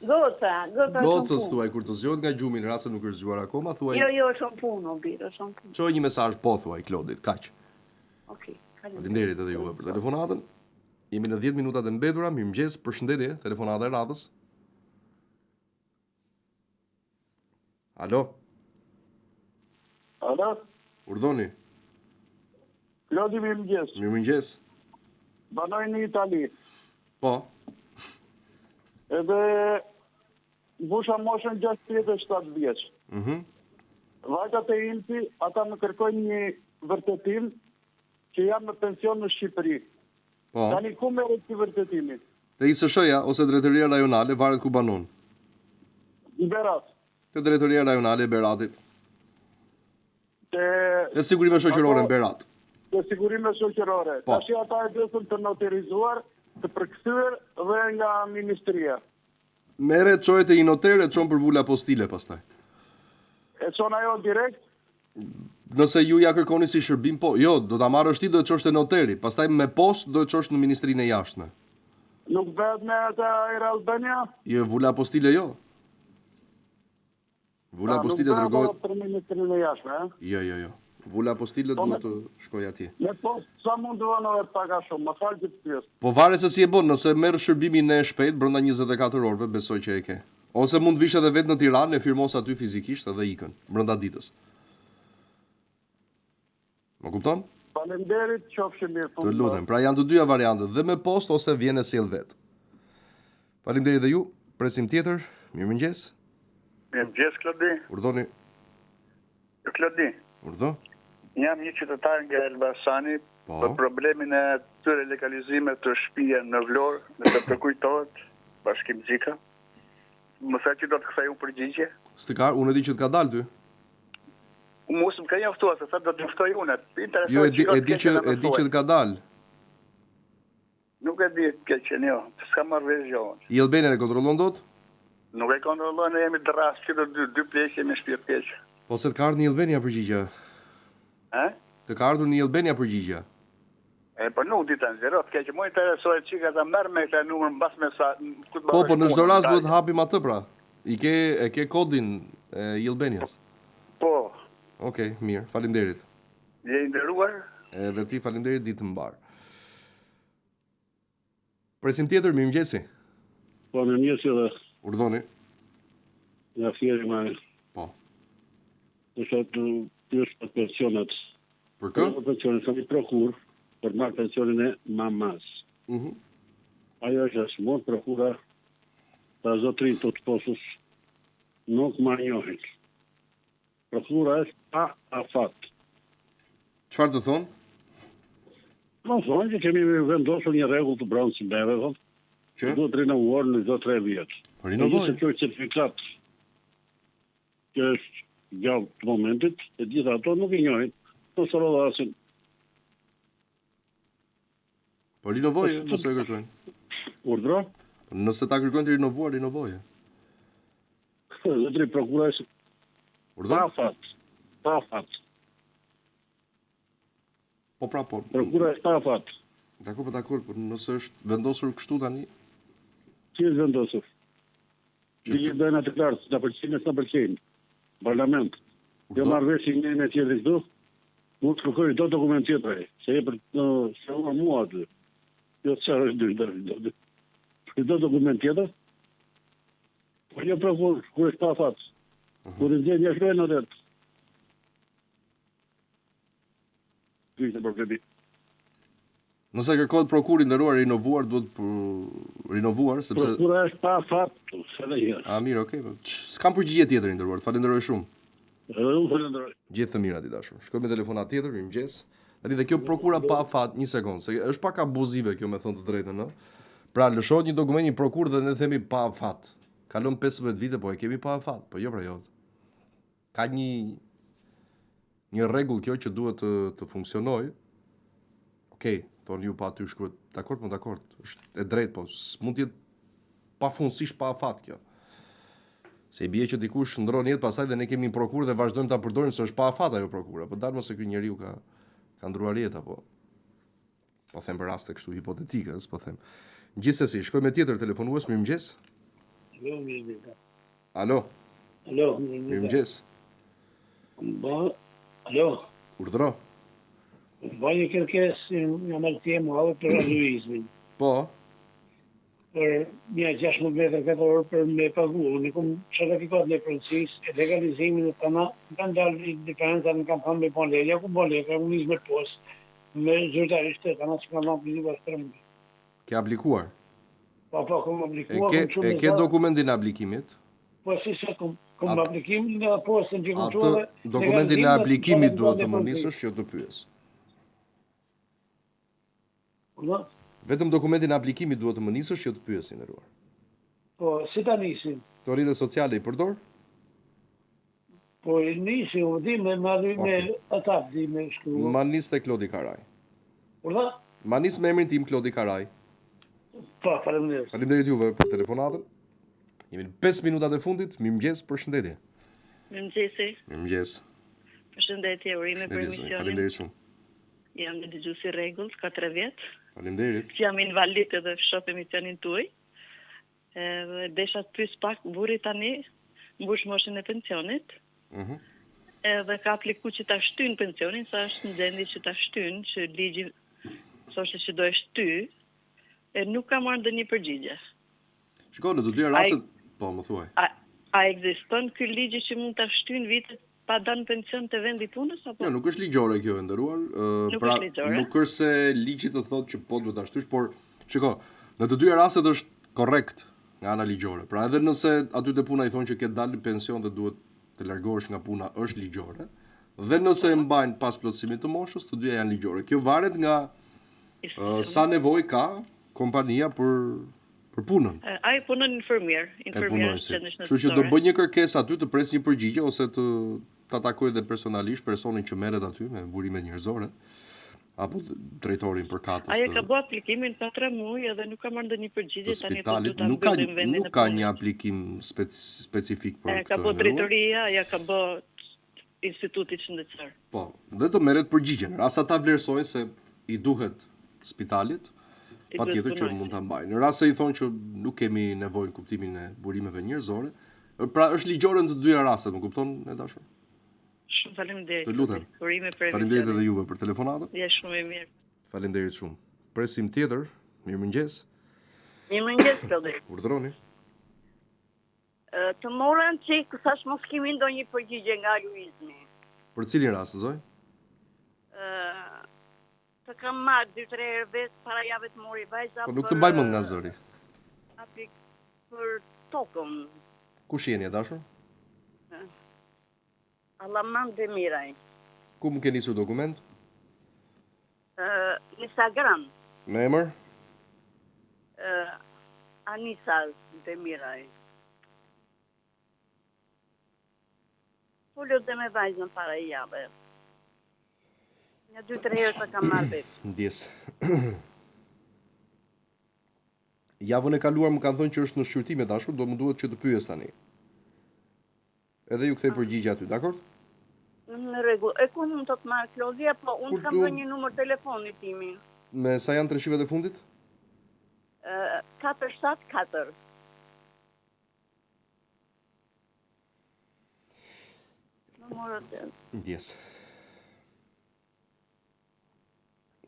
Gocës thuaj, kur të zgjohet nga gjumi në rast se nuk është zgjuar akoma, thuaj. Jo, shumë punë, orbir, shumë punë. Çoj një mesazh, po thuaj, Klodit, kaq. Okej. Faleminderit edhe juve për telefonatën. Jemi në 10 minutat e mbetura, mirëmëngjes, përshëndetje, telefonata e radhës. Alo? Alo? Urdhoni. Klodi, mirëmëngjes. Mirëmëngjes. Banoj në Itali. Po. Edhe busha moshën 67 vjeç. Vajtat e imti, ata më kërkojnë një vërtetim që jam në pension në Shqipëri. Po. Tani ku merret ky vërtetimi? Te ISSH-ja ose drejtoria rajonale, varet ku banon. Në Berat. Te drejtoria rajonale e Beratit. Te sigurime shoqërore në Berat. Te sigurime shoqërore. Tash ata e duhet të notarizuar, të përkthyer dhe nga ministria. Merret çohet te një noter e çon për vula apostile pastaj. E çon ajo direkt? Nëse ju ja kërkoni si shërbim, po, jo, do ta marrësh ti, do të çosh te noteri, pastaj me post do të çosh në Ministrinë e Jashtme. Nuk bëhet me atë Air Albania? Jo, vula apostile jo. Vula apostile dërgohet për Ministrinë e Jashtme, a? Jo. Vula apostile duhet të shkojë atje. Me post, sa mund të vënohet pak a shumë, më fal që të pyes. Po varet se si e bën, nëse merr shërbimin e shpejt brenda 24 orëve, besoj që e ke. Ose mund të vish edhe vetë në Tiranë, e firmos aty fizikisht edhe ikën brenda ditës. Më kupton? Faleminderit, qofshin mirë. Të lutem. Pra janë të dyja variantët, dhe me post ose vjen e sjell vet. Faleminderit dhe ju. Presim tjetër. Mirëmëngjes. Mirëmëngjes, Klodi. Urdhoni. Klodi. Urdhë. Jam një qytetar nga Elbasani për problemin e tyre legalizime të shtëpia në Vlorë, dhe të kujtohet Bashkim Xhika. Më thë që do të kthej u përgjigje? Unë e di që të ka dalë ty. Mos më ka njoftuar se do të ftoj unë. Jo, e di që të ka dalë. Nuk e di keqen, jo. S'ka marrë vesh gjë. I Albania e kontrollon dot? Nuk e kontrollon, jemi të rast që dy pleshje me shtëpi keq. Po se të ka ardhur në Albania përgjigja. Të ka ardhur në Albania përgjigja. Po nuk di tani, zero, keq, më interesoi çika ta merr me këtë numër mbas me sa. Po në çdo rast duhet hapim atë pra. E ke kodin e Albanias. Po. Okej, mirë, faleminderit. Je i nderuar? Edhe ti faleminderit, ditë të mbar. Presim tjetër, mirëmëngjesi. Po, mirëmëngjesi edhe. Urdhoni. Nga fjeri ma... Po. Të shotë pysh për pensionet. Për kë? Për pensionet, kam i prokur për marrë pensionin e mamas. Ajo është asë mund prokura të zotrin të të posës nuk ma njohin. Prokura është pa afat. Çfarë të thonë? Më thonë që kemi vendosur një rregull të bronë si beve, thonë. Që? Do të rinovuar në 3 vjetë. Rinovoj. Se kjo certifikat që është gjallë të momentit, e gjitha ato nuk i njohin. Të së rodhasin. Po rinovoje, nëse e kërkojnë. Urdhra? Nëse ta kërkojnë të rinovuar, rinovoje. Zotri prokura është pa afat. Pa afat. Po pra, po. Prokura është pa afat. Dakor, por nëse është vendosur kështu tani? Si është vendosur? Ligjit bëjnë atë qartë, në përqenë, së në përqenë. Parlament. Jo marrë vesh një në tjetër këtu, mund të kërkoj do dokument tjetër, se e për se unë mua atë. Jo të qarë është dy. Do dokument tjetër, po një prokur, kur është pa afat. Kur në gjenë një shkojnë në rëtë. Nëse kërkohet prokuri nderuar rinovuar, duhet rinovuar sepse prokura është pa afat, s'e di. Mirë, okay. S'kam përgjigje tjetër nderuar. Falenderoj shumë. Unë falenderoj. Gjithë të mirat i dashur. Shkojmë me telefonat tjetër, mirëmëngjes. Tani dhe kjo prokura pa afat, një sekond, se është pak abuzive kjo me thënë të drejtën, ë. Pra lëshohet një dokument, një prokur dhe ne themi pa afat. Kalon 15 vite, po e kemi pa afat. Po jo pra jo. Ka një rregull kjo që duhet të funksionojë. Okej, thonë ju pa aty shkruhet. Dakor, është e drejtë, po s'mund të jetë pafundësisht pa afat kjo. Se i bie që dikush ndron jetë pasaj dhe ne kemi një prokurë dhe vazhdojmë ta përdorim se është pa afat ajo prokura. Po dalë mos se ky njeriu ka ndruar jetë apo. Po them për raste kështu hipotetike, s'po them. Gjithsesi, shkojmë me tjetër telefonues, mirëmëngjes. Alo. Mirëmëngjes. Alo. Urdhro. Bëj një kërkesë në martje madhe për aluizmin. Po. Për 16 metrë katror për me pagu. Unë kom certifikat në pronësis e legalizimin e tana. Kanë dalë diferenca në kam thënë me bon leja, ku bon leja, unë izme post me zyrtarisht e tana që kanë në aplikuar për më. Ke aplikuar? Po, kom aplikuar. E ke dokumentin e aplikimit? Po, si se kom aplikimin në postën që kontrole. Atë dokumentin e aplikimit duhet të më nisësh, jo të pyes. Vetëm dokumentin e aplikimit duhet të më nisësh, jo të pyesin e ruar. Po, si ta nisin? Të rrite sociale i përdor? Po, i nisi, u di me atap, di me shkruar. Ma nis të Klodi Karaj. Urda? Ma nis me emrin tim Klodi Karaj. Po, faleminderit. Faleminderit juve për telefonatën. Jemi në 5 minutat e fundit, mirëmëngjes, përshëndetje. Mirëmëngjesi. Mirëmëngjes. Përshëndetje, urime për emisionin. Faleminderit shumë. Jam në dëgjuesi rregull, ka 3 vjet. Faleminderit. Jam invalid edhe shoh emisionin tuaj. Desha të pyes pak burri tani, mbush moshën e pensionit. Edhe ka apliku që ta shtyn pensionin, sa është në gjendje që ta shtyn, që ligji thoshte që do e shty, e nuk ka marrë ndonjë përgjigje. Shikoj, në të dy rastet, po më thuaj. A ekziston ky ligj që mund ta shtyn vitet pa dhënë pension të vendi punës apo? Jo, nuk është ligjore kjo e nderuar. Pra, nuk është se ligji të thotë që po duhet ta shtysh, por shiko, në të dy rastet është korrekt nga ana ligjore. Pra edhe nëse aty te puna i thonë që ke dalë pension dhe duhet të largohesh nga puna, është ligjore. Dhe nëse e mbajnë pas plotësimit të moshës, të dyja janë ligjore. Kjo varet nga sa nevojë ka kompania për punën. Ai punon infermier që Kështu që do bëj një kërkesë aty të pres një përgjigje ose ta takoj dhe personalisht personin që merret aty me burime njerëzore apo drejtorin për katës. Ai ka bërë aplikimin pa 3 muaj edhe nuk ka marrë ndonjë përgjigje tani nuk ka një aplikim specifik për këtë. Ka bërë drejtoria, ja ka bërë instituti shëndetësor. Po, dhe do merret përgjigjen. Rast ata vlerësojnë se i duhet spitalit, patjetër që mund ta mbajnë. Në rast se i thonë që nuk kemi nevojë në kuptimin e burimeve njerëzore, pra është ligjore në të dyja rastet, më kupton e dashur? Shumë faleminderit. Të lutem. Faleminderit edhe juve për telefonatën. Ja shumë e mirë. Faleminderit shumë. Presim tjetër. Mirëmëngjes. Mirëmëngjes, Klodi. Urdhroni. Të morën që thash mos kemi ndonjë përgjigje nga Luizmi. Për cilin rast, zoj? Të kam marrë 2-3 herë vetë para javë të mori vajza. Po nuk të mbaj mend nga zëri. Për tokën. Kush jeni, dashur? Allaman Demiraj. Ku më ke nisur dokument? Instagram. Me emër? Anisa Demiraj. Folio dhe me vajzën para javë. Një 2-3 herë të kam marrë vetë. Ndjes. Javën e kaluar më kanë thënë që është në shqyrtim e dashur, do më duhet që të pyes tani. Edhe ju kthej përgjigje aty, dakor? Në rregull. E ku mund të të marrë Klodhia, po unë kam dhe një numër telefonit timin. Me sa janë treshimet e fundit? 474. Ndjes.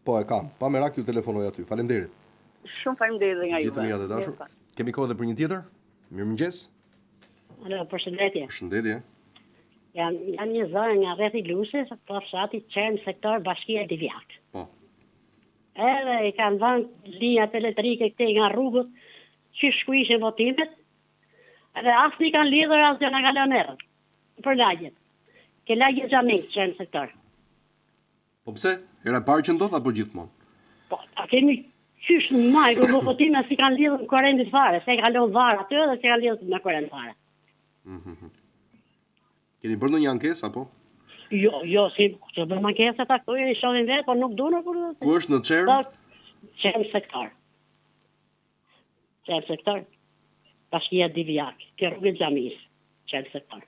Po e kam, pa merak ju telefonoj aty. Faleminderit. Shumë faleminderit nga ju. Gjithë mirë të dashur. Kemi kohë edhe për një tjetër? Mirëmëngjes. Alo, përshëndetje. Përshëndetje. Jam një zënë nga rrethi Lusës, po fshati Qerm sektor Bashkia Divjak. Po. Edhe i kanë dhënë linjat elektrike këtej nga rrugët që shkuishin votimet. Edhe asnjë kanë lidhur asgjë nga kalonerët. Për lagjet. Ke lagje xhamik Qerm sektor. Po pse? Era parë që ndodh apo gjithmonë? Po, a kemi qysh në maj, kërë votime si kanë lidhur në korrendit fare, se kalon varë aty dhe se kanë lidhur në korrent fare. Keni bërë një ankesë apo? Jo, si që bërë ankesë ta këtu i shohin vetë, po nuk dunë kur. Ku është në Qerm? Qerm sektor. Qerm sektor. Bashkia Divjak, ke rrugën Xhamis, Qerm sektor.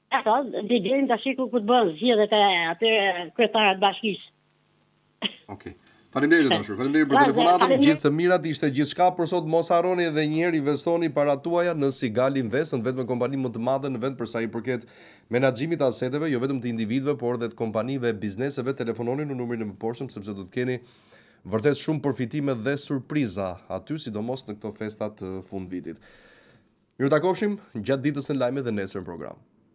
Ato, digjen tash ku të bën zgjedhjet e aty kryetarat bashkisë. Okej. Faleminderit dashur. Faleminderit për telefonatën. Gjithë të mirat, ishte gjithçka për sot. Mos harroni edhe një herë investoni parat tuaja në Sigal Invest, në vetëm kompani më të madhe në vend për sa i përket menaxhimit të aseteve, jo vetëm të individëve, por edhe të kompanive, bizneseve. Telefononi në numrin e mëporshtëm sepse do të keni vërtet shumë përfitime dhe surpriza aty, sidomos në këto festa të fundvitit. Mirë takofshim gjatë ditës në lajme dhe nesër në program.